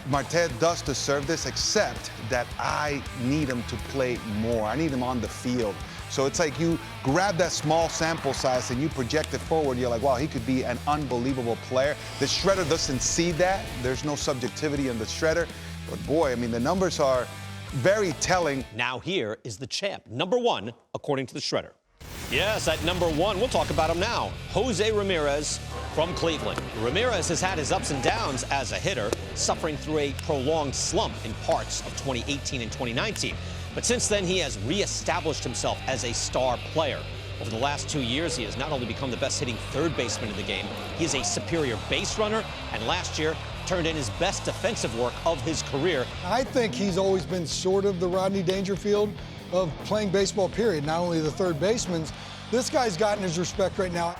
Speaker 17: Marte does deserve this, except that I need him to play more. I need him on the field. So it's like you grab that small sample size and you project it forward. You're like, wow, he could be an unbelievable player. The Shredder doesn't see that. There's no subjectivity in the Shredder. But boy, I mean, the numbers are very telling.
Speaker 1: Now here is the champ, number 1, according to the Shredder. Yes, at number 1, we'll talk about him now. Jose Ramirez from Cleveland. Ramirez has had his ups and downs as a hitter, suffering through a prolonged slump in parts of 2018 and 2019. But since then, he has reestablished himself as a star player. Over the last 2 years, he has not only become the best hitting third baseman in the game, he is a superior base runner, and last year turned in his best defensive work of his career.
Speaker 7: I think he's always been sort of the Rodney Dangerfield of playing baseball, period, not only the third baseman. This guy's gotten his respect right now.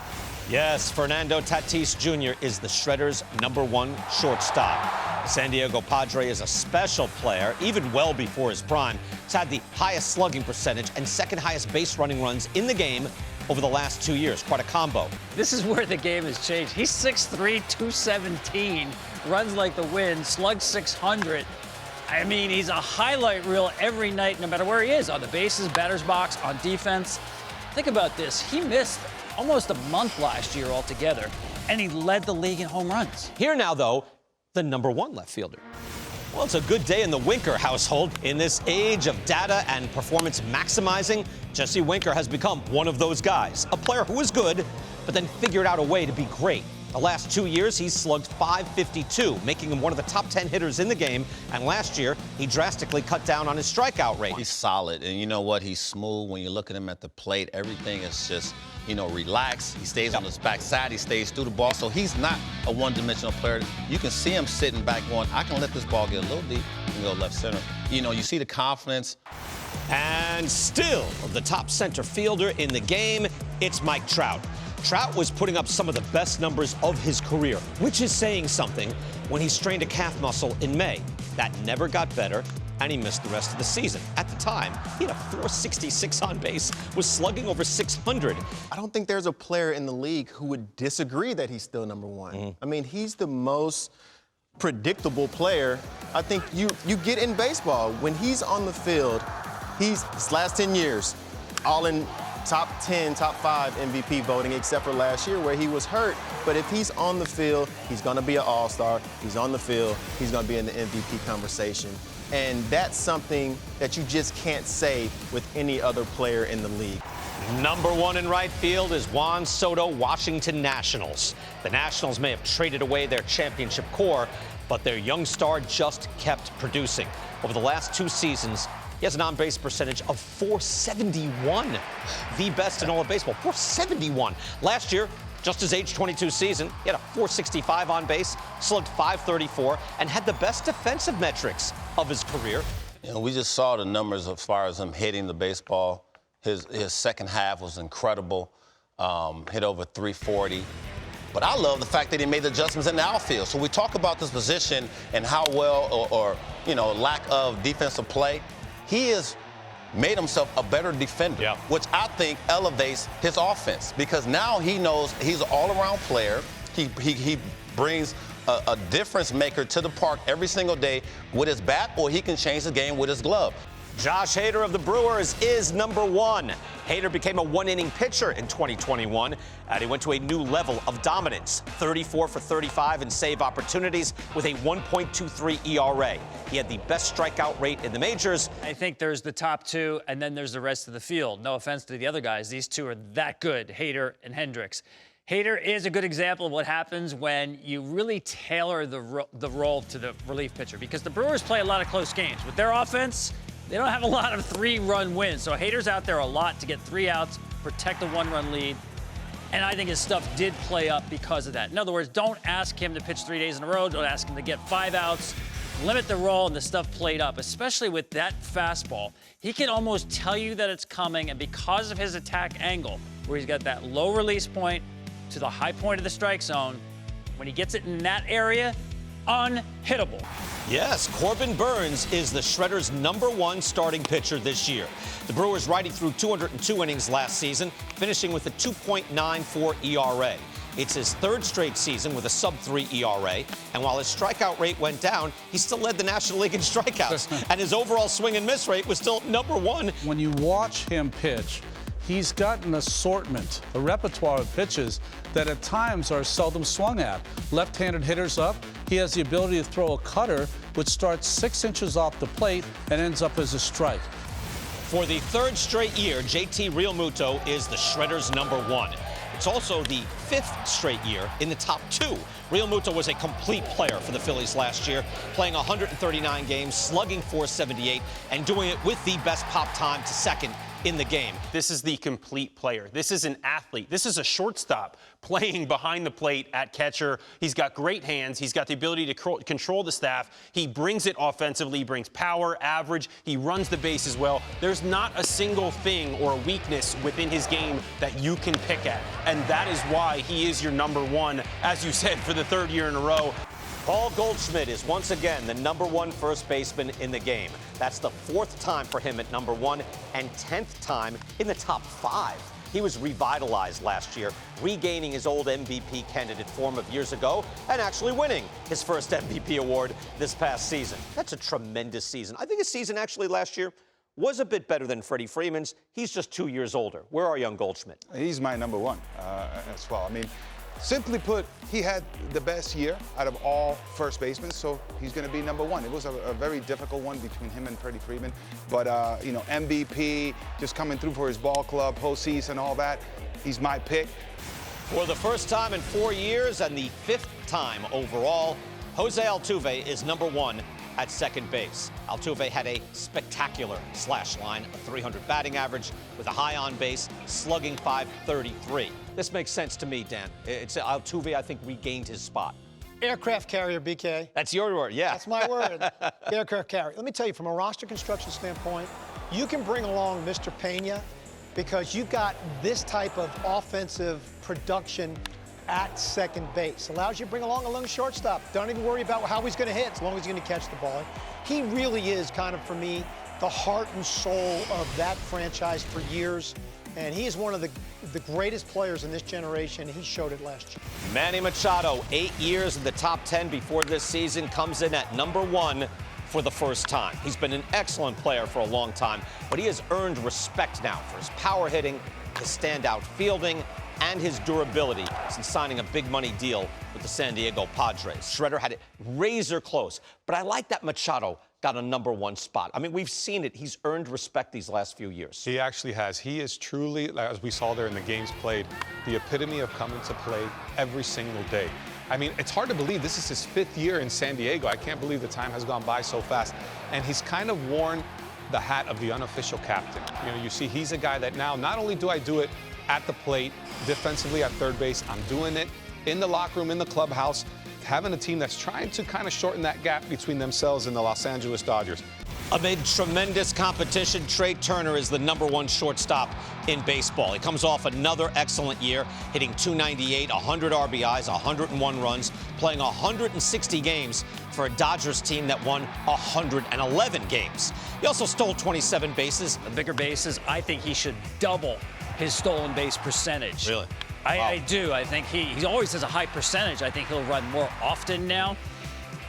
Speaker 1: Yes, Fernando Tatis Jr. is the Shredder's number 1 shortstop. San Diego Padre is a special player, even well before his prime. He's had the highest slugging percentage and second highest base running runs in the game over the last 2 years. Quite a combo.
Speaker 22: This is where the game has changed. He's 6'3", 217, runs like the wind, slugs 600. I mean, he's a highlight reel every night, no matter where he is, on the bases, batter's box, on defense. Think about this. He missed almost a month last year altogether, and he led the league in home runs.
Speaker 1: Here now, though, the number 1 left fielder. Well, it's a good day in the Winker household. In this age of data and performance maximizing, Jesse Winker has become one of those guys. A player who is good, but then figured out a way to be great. The last 2 years, he's slugged .552, making him one of the top 10 hitters in the game. And last year, he drastically cut down on his strikeout rate.
Speaker 9: He's solid, and you know what? He's smooth. When you look at him at the plate, everything is just, you know, relaxed. He stays on his backside. He stays through the ball. So he's not a one-dimensional player. You can see him sitting back going, I can let this ball get a little deep and go left center. You know, you see the confidence.
Speaker 1: And still the top center fielder in the game, it's Mike Trout. Trout was putting up some of the best numbers of his career, which is saying something, when he strained a calf muscle in May. That never got better, and he missed the rest of the season. At the time, he had a .466 on base, was slugging over 600.
Speaker 23: I don't think there's a player in the league who would disagree that he's still number 1. I mean, he's the most predictable player I think you get in baseball. When he's on the field, his last 10 years, all in top 10, top 5 MVP voting, except for last year where he was hurt. But if he's on the field, he's going to be an all-star. He's on the field, he's going to be in the MVP conversation. And that's something that you just can't say with any other player in the league.
Speaker 1: Number 1 in right field is Juan Soto, Washington Nationals. The Nationals may have traded away their championship core, but their young star just kept producing. Over the last 2 seasons, he has an on-base percentage of .471, the best in all of baseball. .471. Last year, just his age 22 season, he had a .465 on base, slugged .534, and had the best defensive metrics of his career.
Speaker 9: You know, we just saw the numbers as far as him hitting the baseball. His second half was incredible. Hit over 340. But I love the fact that he made the adjustments in the outfield. So we talk about this position and how well or you know, lack of defensive play. He has made himself a better defender, which I think elevates his offense because now he knows he's an all-around player. He brings a difference maker to the park every single day with his bat, or he can change the game with his glove.
Speaker 1: Josh Hader of the Brewers is number 1. Hader became a 1-inning pitcher in 2021, and he went to a new level of dominance. 34 for 35 in save opportunities with a 1.23 ERA. He had the best strikeout rate in the majors.
Speaker 22: I think there's the top 2, and then there's the rest of the field. No offense to the other guys. These two are that good, Hader and Hendricks. Hader is a good example of what happens when you really tailor the role to the relief pitcher, because the Brewers play a lot of close games. With their offense, they don't have a lot of 3-run wins. So Hader's out there a lot to get 3 outs, protect a 1-run lead. And I think his stuff did play up because of that. In other words, don't ask him to pitch 3 days in a row. Don't ask him to get 5 outs. Limit the role, and the stuff played up, especially with that fastball. He can almost tell you that it's coming, and because of his attack angle, where he's got that low release point to the high point of the strike zone, when he gets it in that area, unhittable.
Speaker 1: Yes, Corbin Burnes is the Shredder's #1 starting pitcher this year. The Brewers righty threw 202 innings last season, finishing with a 2.94 ERA. It's his 3rd straight season with a sub-3 ERA, and while his strikeout rate went down, he still led the National League in strikeouts, and his overall swing and miss rate was still #1.
Speaker 16: When you watch him pitch, he's got an assortment, a repertoire of pitches that at times are seldom swung at. Left-handed hitters up, he has the ability to throw a cutter, which starts 6 inches off the plate and ends up as a strike.
Speaker 1: For the 3rd straight year, JT Realmuto is the Shredder's #1. It's also the 5th straight year in the top 2. Realmuto was a complete player for the Phillies last year, playing 139 games, slugging .478, and doing it with the best pop time to second in the game.
Speaker 2: This is the complete player. This is an athlete. This is a shortstop playing behind the plate at catcher. He's got great hands. He's got the ability to control the staff. He brings it offensively. He brings power, average. He runs the bases well. There's not a single thing or a weakness within his game that you can pick at. And that is why he is your #1, as you said, for the 3rd year in a row.
Speaker 1: Paul Goldschmidt is once again the #1 first baseman in the game. That's the 4th time for him at #1 and 10th time in the top 5. He was revitalized last year, regaining his old MVP candidate form of years ago and actually winning his first MVP award this past season. That's a tremendous season. I think his season actually last year was a bit better than Freddie Freeman's. He's just 2 years older. Where are young Goldschmidt?
Speaker 17: He's my #1 as well. I mean, simply put, he had the best year out of all first basemen, so he's going to be #1. It was a very difficult one between him and Freddie Freeman, but MVP, just coming through for his ball club, postseason, all that. He's my pick.
Speaker 1: For the first time in 4 years and the 5th time overall, Jose Altuve is #1 at second base. Altuve had a spectacular slash line, a .300 batting average with a high on base, slugging .533. This makes sense to me, Dan. It's Altuve, I think, regained his spot.
Speaker 21: Aircraft carrier, BK.
Speaker 1: That's your word, yeah.
Speaker 21: That's my word. Aircraft carrier. Let me tell you, from a roster construction standpoint, you can bring along Mr. Pena because you've got this type of offensive production at second base. Allows you to bring along a young shortstop. Don't even worry about how he's going to hit as long as he's going to catch the ball. He really is kind of, for me, the heart and soul of that franchise for years. And he is one of the greatest players in this generation. He showed it last year.
Speaker 1: Manny Machado, 8 years in the top 10 before this season, comes in at #1 for the first time. He's been an excellent player for a long time, but he has earned respect now for his power hitting, his standout fielding, and his durability since signing a big money deal with the San Diego Padres. Shredder had it razor close, but I like that Machado got a #1 spot. I mean, we've seen it. He's earned respect these last few years.
Speaker 6: He actually has. He is truly, as we saw there in the games played, the epitome of coming to play every single day. I mean, it's hard to believe this is his 5th year in San Diego. I can't believe the time has gone by so fast. And he's kind of worn the hat of the unofficial captain. You know, you see, he's a guy that now, not only do I do it at the plate, defensively at third base, I'm doing it in the locker room, in the clubhouse, having a team that's trying to kind of shorten that gap between themselves and the Los Angeles Dodgers.
Speaker 1: Amid tremendous competition, Trey Turner is the #1 shortstop in baseball. He comes off another excellent year, hitting .298, 100 RBIs, 101 runs, playing 160 games for a Dodgers team that won 111 games. He also stole 27 bases.
Speaker 22: The bigger bases, I think he should double his stolen base percentage.
Speaker 1: Really?
Speaker 22: I do. I think he always has a high percentage. I think he'll run more often now.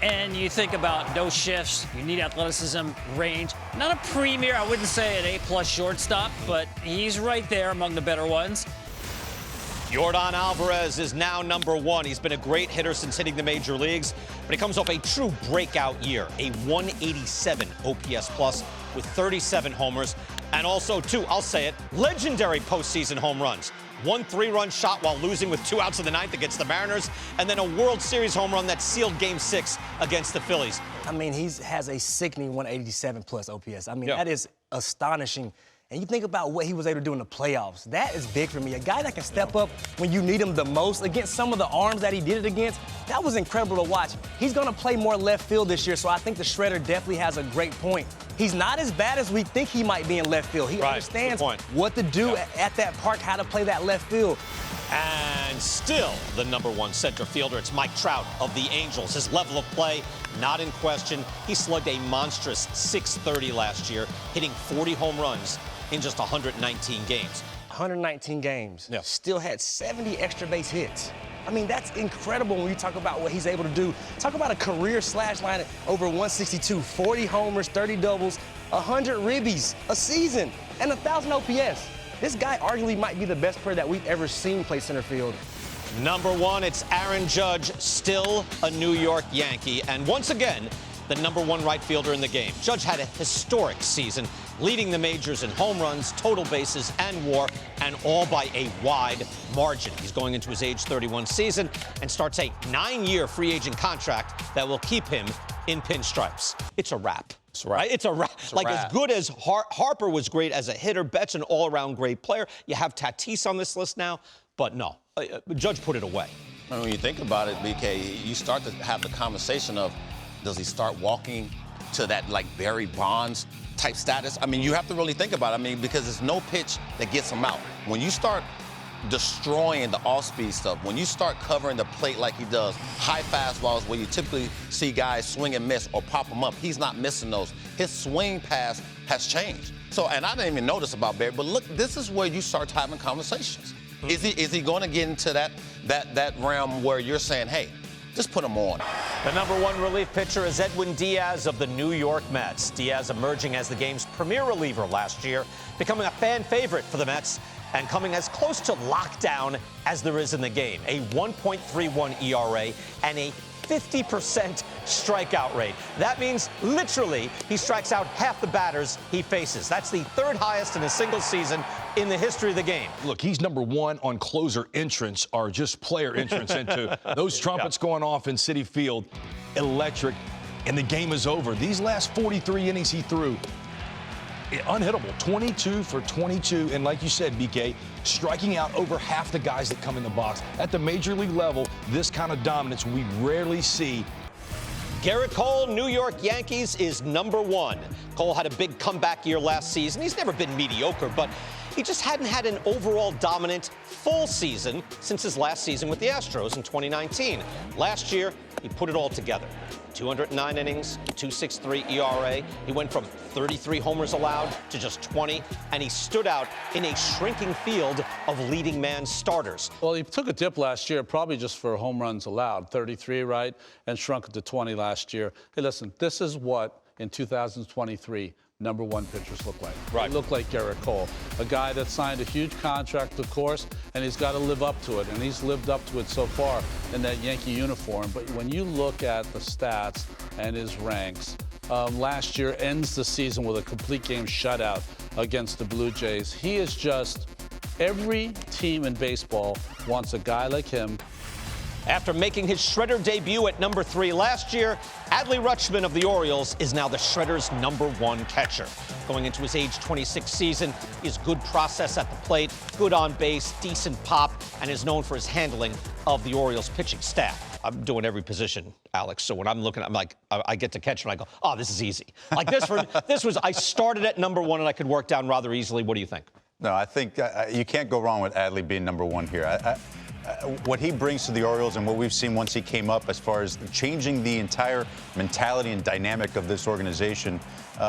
Speaker 22: And you think about no shifts, you need athleticism, range. Not a premier, I wouldn't say an A+ shortstop, but he's right there among the better ones.
Speaker 1: Yordan Alvarez is now #1. He's been a great hitter since hitting the major leagues, but he comes off a true breakout year, a 187 OPS plus with 37 homers. And also, too, I'll say it, legendary postseason home runs. One 3-run shot while losing with 2 outs in the ninth against the Mariners, and then a World Series home run that sealed Game 6 against the Phillies.
Speaker 4: I mean, he has a sickening 187 plus OPS. I mean, that is astonishing. And you think about what he was able to do in the playoffs. That is big for me. A guy that can step up when you need him the most against some of the arms that he did it against, that was incredible to watch. He's going to play more left field this year, so I think the Shredder definitely has a great point. He's not as bad as we think he might be in left field. He understands what to do at that park, how to play that left field.
Speaker 1: And still the #1 center fielder. It's Mike Trout of the Angels. His level of play, not in question. He slugged a monstrous .630 last year, hitting 40 home runs in just 119 games.
Speaker 4: 119 games. Still had 70 extra base hits. I mean, that's incredible when you talk about what he's able to do. Talk about a career slash line over 162, 40 homers, 30 doubles, 100 ribbies a season, and 1,000 OPS. This guy arguably might be the best player that we've ever seen play center field.
Speaker 1: #1, it's Aaron Judge, still a New York Yankee, and once again, the #1 right fielder in the game. Judge had a historic season, leading the majors in home runs, total bases, and WAR, and all by a wide margin. He's going into his age 31 season and starts a 9-year free agent contract that will keep him in pinstripes. It's a wrap. Right? It's a wrap. As good as Harper was great as a hitter, Betts an all-around great player. You have Tatis on this list now, but no, Judge put it away.
Speaker 9: I mean, when you think about it, BK, you start to have the conversation of, does he start walking to that like Barry Bonds type status? I mean, you have to really think about it. I mean, because there's no pitch that gets him out. When you start destroying the off-speed stuff, when you start covering the plate like he does, high fastballs where you typically see guys swing and miss or pop them up, he's not missing those. His swing pass has changed. So, and I didn't even notice about Barry, but look, this is where you start having conversations. Is he going to get into that realm where you're saying, hey, just put him on?
Speaker 1: The #1 relief pitcher is Edwin Diaz of the New York Mets. Diaz emerging as the game's premier reliever last year, becoming a fan favorite for the Mets and coming as close to lockdown as there is in the game. A 1.31 ERA and a 50% strikeout rate. That means literally he strikes out half the batters he faces. That's the 3rd highest in a single season in the history of the game.
Speaker 12: Look, he's #1 on closer entrance or just player entrance into those trumpets going off in Citi Field. Electric, and the game is over. These last 43 innings he threw, unhittable, 22 for 22, and like you said, BK, striking out over half the guys that come in the box. At the major league level, this kind of dominance we rarely see.
Speaker 1: Garrett Cole, New York Yankees, is #1. Cole had a big comeback year last season. He's never been mediocre, but he just hadn't had an overall dominant full season since his last season with the Astros in 2019. Last year, he put it all together. 209 innings, 2.63 ERA. He went from 33 homers allowed to just 20, and he stood out in a shrinking field of leading man starters.
Speaker 16: Well, he took a dip last year, probably just for home runs allowed, 33, right, and shrunk it to 20 last year. Hey, listen, this is what in 2023 #1 pitchers look like. They look like Garrett Cole, a guy that signed a huge contract, of course, and he's got to live up to it, and he's lived up to it so far in that Yankee uniform. But when you look at the stats and his ranks, last year ends the season with a complete game shutout against the Blue Jays. He is just, every team in baseball wants a guy like him.
Speaker 1: After making his Shredder debut at #3 last year, Adley Rutschman of the Orioles is now the Shredder's #1 catcher. Going into his age 26 season, he has good process at the plate, good on base, decent pop, and is known for his handling of the Orioles pitching staff. I'm doing every position, Alex, so when I'm looking, I'm like, I get to catcher and I go, oh, this is easy. Like this was, I started at #1 and I could work down rather easily. What do you think?
Speaker 14: No, I think you can't go wrong with Adley being #1 here. What he brings to the Orioles and what we've seen once he came up as far as changing the entire mentality and dynamic of this organization,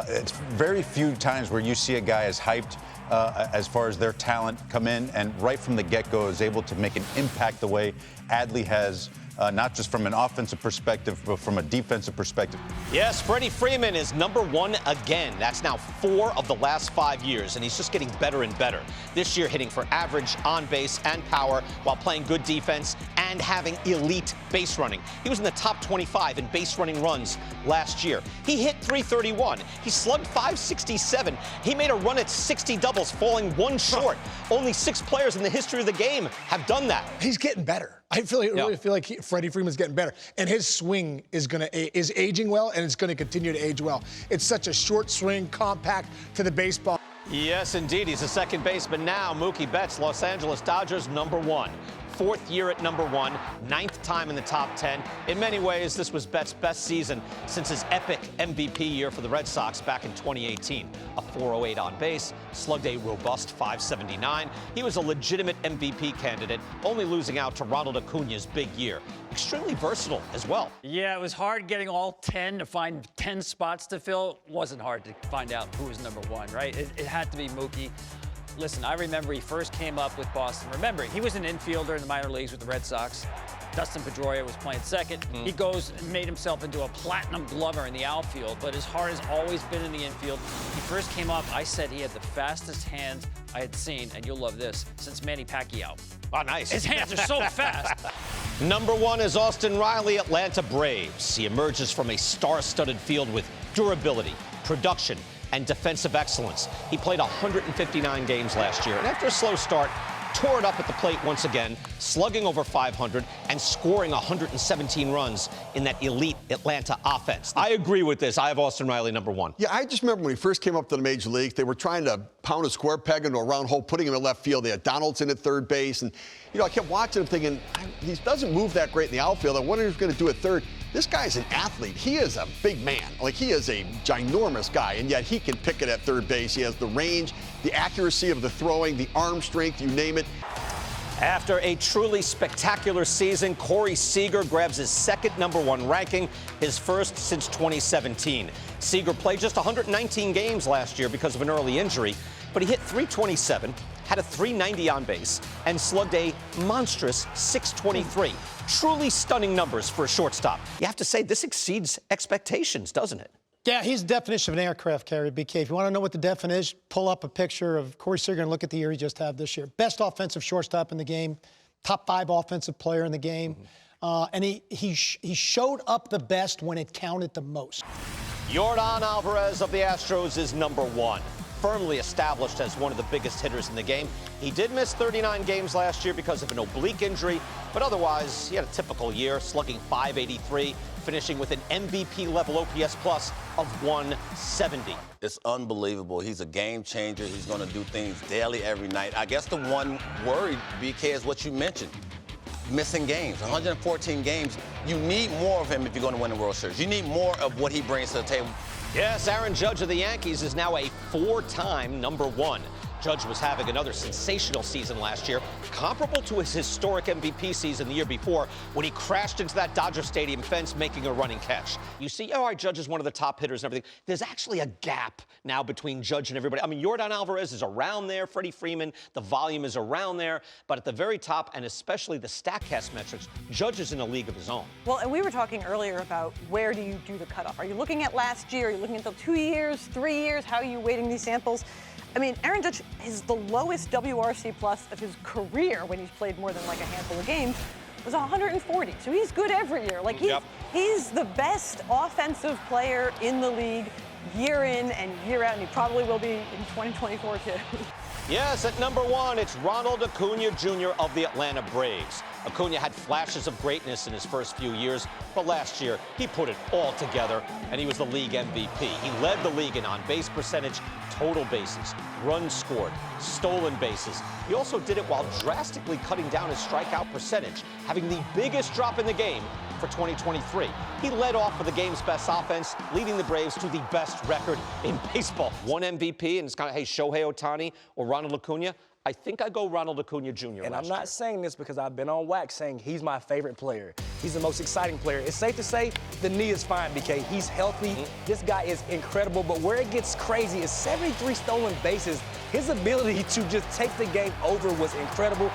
Speaker 14: it's very few times where you see a guy as hyped as far as their talent come in and right from the get-go is able to make an impact the way Adley has, not just from an offensive perspective, but from a defensive perspective.
Speaker 1: Yes, Freddie Freeman is #1 again. That's now 4 of the last 5 years, and he's just getting better and better. This year hitting for average, on base, and power while playing good defense and and having elite base running. He was in the top 25 in base running runs last year. He hit .331. He slugged .567. He made a run at 60 doubles, falling one short. Only 6 players in the history of the game have done that.
Speaker 18: He's getting better. I really feel like Freddie Freeman's getting better, and his swing is aging well, and it's going to continue to age well. It's such a short swing, compact to the baseball.
Speaker 1: Yes, indeed. He's a second baseman now. Mookie Betts, Los Angeles Dodgers, #1. 4th year at #1, 9th time in the top 10. In many ways, this was Betts' best season since his epic MVP year for the Red Sox back in 2018. A .408 on base, slugged a robust .579. He was a legitimate MVP candidate, only losing out to Ronald Acuña's big year. Extremely versatile as well.
Speaker 22: Yeah, it was hard getting all 10 to find 10 spots to fill. It wasn't hard to find out who was #1, right? It had to be Mookie. Listen, I remember he first came up with Boston. Remember, he was an infielder in the minor leagues with the Red Sox. Dustin Pedroia was playing second. He goes and made himself into a platinum glover in the outfield, but his heart has always been in the infield. He first came up, I said he had the fastest hands I had seen, and you'll love this, since Manny Pacquiao.
Speaker 1: Oh, nice.
Speaker 22: His hands are so fast.
Speaker 1: #1 is Austin Riley, Atlanta Braves. He emerges from a star-studded field with durability, production, and defensive excellence. He played 159 games last year, and after a slow start, tore it up at the plate once again, slugging over .500 and scoring 117 runs in that elite Atlanta offense. I agree with this. I have Austin Riley #1.
Speaker 10: Yeah, I just remember when he first came up to the major leagues, they were trying to pound a square peg into a round hole, putting him in left field. They had Donaldson at third base, and I kept watching him thinking, he doesn't move that great in the outfield. I wonder if he's going to do it third. This guy's an athlete. He is a big man. Like, he is a ginormous guy, and yet he can pick it at third base. He has the range, the accuracy of the throwing, the arm strength, you name it.
Speaker 1: After a truly spectacular season, Corey Seager grabs his second #1 ranking, his first since 2017. Seager played just 119 games last year because of an early injury, but he hit .327, had a .390 on base, and slugged a monstrous .623. Truly stunning numbers for a shortstop. You have to say, this exceeds expectations, doesn't it?
Speaker 21: Yeah, he's the definition of an aircraft carrier, BK. If you want to know what the definition is, pull up a picture of Corey Seager and look at the year he just had this year. Best offensive shortstop in the game, top 5 offensive player in the game. And he showed up the best when it counted the most.
Speaker 1: Yordan Alvarez of the Astros is #1. Firmly established as one of the biggest hitters in the game. He did miss 39 games last year because of an oblique injury, but otherwise, he had a typical year, slugging .583, finishing with an MVP-level OPS plus of 170.
Speaker 9: It's unbelievable. He's a game changer. He's going to do things daily, every night. I guess the one worry, BK, is what you mentioned. Missing games, 114 games. You need more of him if you're going to win the World Series. You need more of what he brings to the table.
Speaker 1: Yes, Aaron Judge of the Yankees is now a 4-time #1. Judge was having another sensational season last year, comparable to his historic MVP season the year before when he crashed into that Dodger Stadium fence making a running catch. You see, all right, Judge is one of the top hitters and everything. There's actually a gap now between Judge and everybody. I mean, Yordan Alvarez is around there, Freddie Freeman, the volume is around there, but at the very top, and especially the StatCast metrics, Judge is in a league of his own.
Speaker 13: Well, and we were talking earlier about where do you do the cutoff? Are you looking at last year? Are you looking at the 2 years, 3 years? How are you weighting these samples? I mean, Aaron Judge is the lowest WRC plus of his career when he's played more than like a handful of games was 140. So he's good every year. Like he's the best offensive player in the league year in and year out, and he probably will be in 2024 too.
Speaker 1: Yes, at #1, it's Ronald Acuña Jr. of the Atlanta Braves. Acuña had flashes of greatness in his first few years, but last year he put it all together, and he was the league MVP. He led the league in on-base percentage, total bases, runs scored, stolen bases. He also did it while drastically cutting down his strikeout percentage, having the biggest drop in the game for 2023. He led off for the game's best offense, leading the Braves to the best record in baseball. One MVP, and it's kind of, hey, Shohei Ohtani or Ronald Acuña. I think I go Ronald Acuña Jr.
Speaker 4: And I'm not saying this because I've been on wax saying he's my favorite player. He's the most exciting player. It's safe to say the knee is fine, BK. He's healthy. This guy is incredible. But where it gets crazy is 73 stolen bases. His ability to just take the game over was incredible.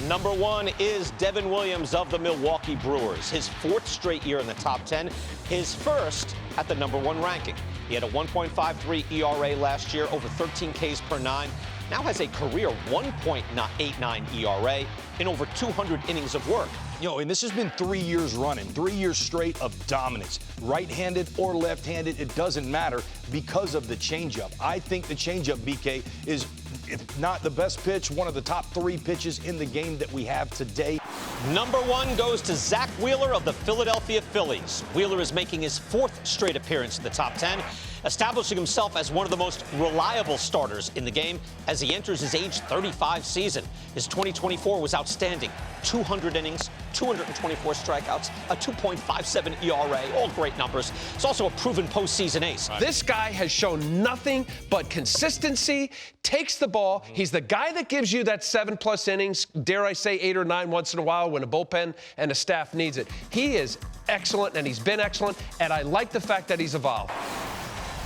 Speaker 1: #1 is Devin Williams of the Milwaukee Brewers. His 4th straight year in the top 10, his first at the #1 ranking. He had a 1.53 ERA last year, over 13 Ks per 9. now has a career 1.89 ERA in over 200 innings of work.
Speaker 12: And this has been 3 years running, 3 years straight of dominance. Right-handed or left-handed, it doesn't matter because of the changeup. I think the changeup, BK, is, if not the best pitch, one of the top 3 pitches in the game that we have today.
Speaker 1: Number 1 goes to Zach Wheeler of the Philadelphia Phillies. Wheeler is making his 4th straight appearance in the top 10, establishing himself as one of the most reliable starters in the game as he enters his age 35 season. His 2024 was outstanding. 200 innings, 224 strikeouts, a 2.57 ERA, all great numbers. It's also a proven postseason ace.
Speaker 3: This guy has shown nothing but consistency, takes the ball. He's the guy that gives you that 7+ innings, dare I say 8 or 9 once in a while when a bullpen and a staff needs it. He is excellent, and he's been excellent, and I like the fact that he's evolved.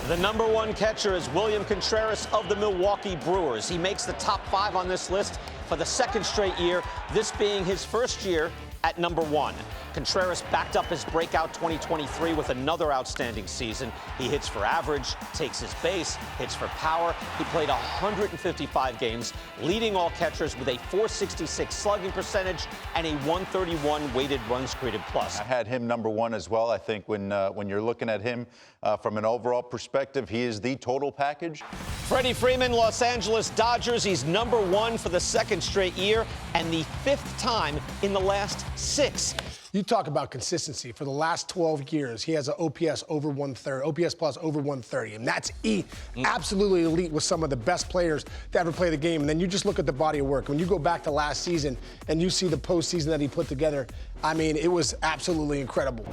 Speaker 1: The number 1 catcher is William Contreras of the Milwaukee Brewers. He makes the top 5 on this list for the 2nd straight year, this being his 1st year at number 1. Contreras backed up his breakout 2023 with another outstanding season. He hits for average, takes his base, hits for power. He played 155 games, leading all catchers with a .466 slugging percentage and a 131 weighted runs created plus.
Speaker 14: I had him number 1 as well. I think when you're looking at him from an overall perspective, he is the total package.
Speaker 1: Freddie Freeman, Los Angeles Dodgers. He's number 1 for the 2nd straight year and the 5th time in the last 6.
Speaker 18: You talk about consistency. For the last 12 years, he has an OPS over 130, OPS plus over 130, and that's absolutely elite with some of the best players to ever play the game. And then you just look at the body of work. When you go back to last season and you see the postseason that he put together, I mean, it was absolutely incredible.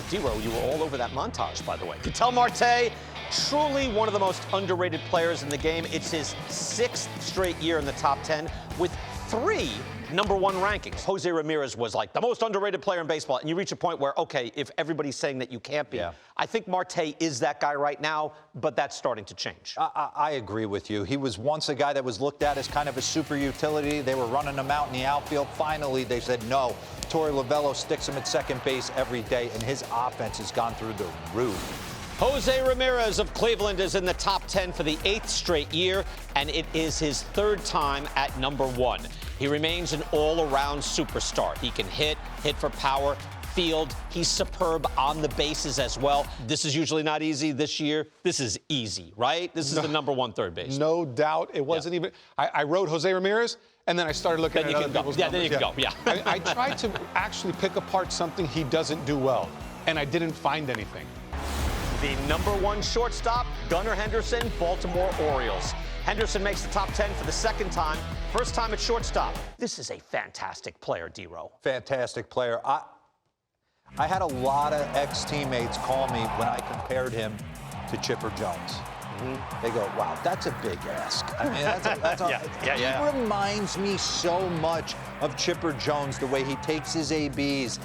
Speaker 1: D-Row, you were all over that montage, by the way. Ketel Marte, truly one of the most underrated players in the game. It's his 6th straight year in the top 10 with 3 number 1 rankings. Jose Ramirez was like the most underrated player in baseball, and you reach a point where, okay, if everybody's saying that you can't be, I think Marte is that guy right now, but that's starting to change.
Speaker 11: I agree with you. He was once a guy that was looked at as kind of a super utility. They were running him out in the outfield. Finally, they said no. Torey Lovullo sticks him at second base every day, and his offense has gone through the roof.
Speaker 1: Jose Ramirez of Cleveland is in the top 10 for the 8th straight year, and it is his 3rd time at number 1. He remains an all-around superstar. He can hit for power, field. He's superb on the bases as well. This is usually not easy. This year, this is easy, right? This is the number 1 third base.
Speaker 6: No doubt. It wasn't even. I wrote Jose Ramirez, and then I started looking at other people's numbers.
Speaker 1: Then you can go.
Speaker 6: I tried to actually pick apart something he doesn't do well, and I didn't find anything.
Speaker 1: The number 1 shortstop, Gunnar Henderson, Baltimore Orioles. Henderson makes the top 10 for the 2nd time, 1st time at shortstop. This is a fantastic player, D-Row.
Speaker 11: Fantastic player. I had a lot of ex-teammates call me when I compared him to Chipper Jones. They go, wow, that's a big ask. I mean, He reminds me so much of Chipper Jones, the way he takes his ABs.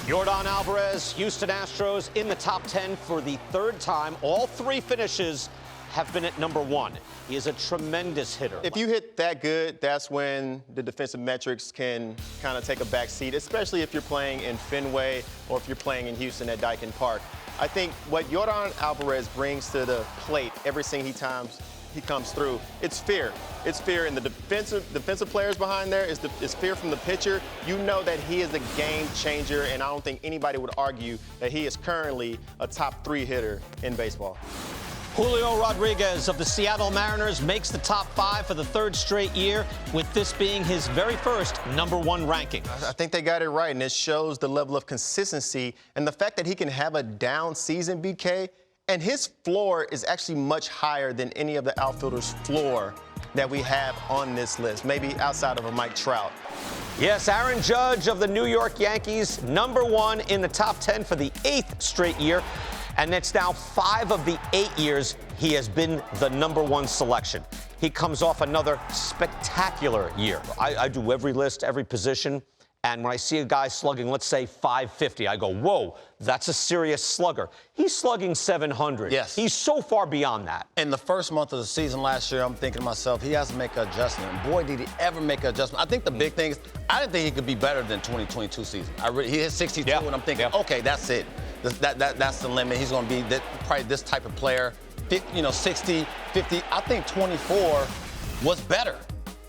Speaker 1: Yordan Alvarez, Houston Astros, in the top 10 for the 3rd time. All 3 finishes have been at number 1. He is a tremendous hitter.
Speaker 23: If you hit that good, that's when the defensive metrics can kind of take a back seat, especially if you're playing in Fenway or if you're playing in Houston at Daikin Park. I think what Yordan Alvarez brings to the plate every single time he comes through, it's fear. It's fear in the defensive players behind there. It's fear from the pitcher. You know that he is a game changer, and I don't think anybody would argue that he is currently a top 3 hitter in baseball.
Speaker 1: Julio Rodriguez of the Seattle Mariners makes the top 5 for the 3rd straight year, with this being his very first number 1 ranking.
Speaker 23: I think they got it right, and it shows the level of consistency and the fact that he can have a down season, BK, and his floor is actually much higher than any of the outfielders' floor that we have on this list, maybe outside of a Mike Trout.
Speaker 1: Yes, Aaron Judge of the New York Yankees, number 1 in the top 10 for the 8th straight year. And that's now 5 of the 8 years he has been the number 1 selection. He comes off another spectacular year. I do every list, every position, and when I see a guy slugging, let's say 550, I go, whoa, that's a serious slugger. He's slugging 700.
Speaker 23: Yes.
Speaker 1: He's so far beyond that.
Speaker 23: In the first month of the season last year, I'm thinking to myself, he has to make an adjustment. And boy, did he ever make an adjustment. I think the big thing is, I didn't think he could be better than 2022 season. He hit 62, and I'm thinking, okay, that's it. That's the limit. He's going to be probably this type of player, 60, 50. I think 24
Speaker 9: was better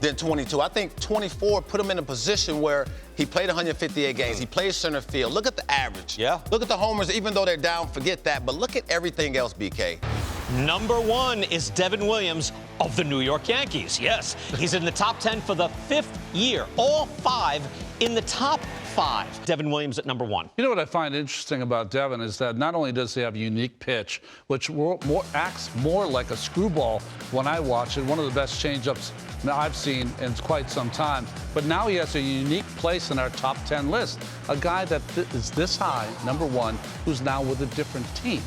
Speaker 9: than 22. I think 24 put him in a position where he played 158 games. He plays center field. Look at the average.
Speaker 1: Yeah.
Speaker 9: Look at the homers, even though they're down, forget that. But look at everything else, BK.
Speaker 1: Number 1 is Devin Williams of the New York Yankees. Yes, he's in the top 10 for the 5th year. All 5 in the top 5. Devin Williams at number 1.
Speaker 16: You know what I find interesting about Devin is that not only does he have a unique pitch, which acts more like a screwball when I watch it, one of the best changeups I've seen in quite some time, but now he has a unique place in our top 10 list. A guy that is this high, number 1, who's now with a different team.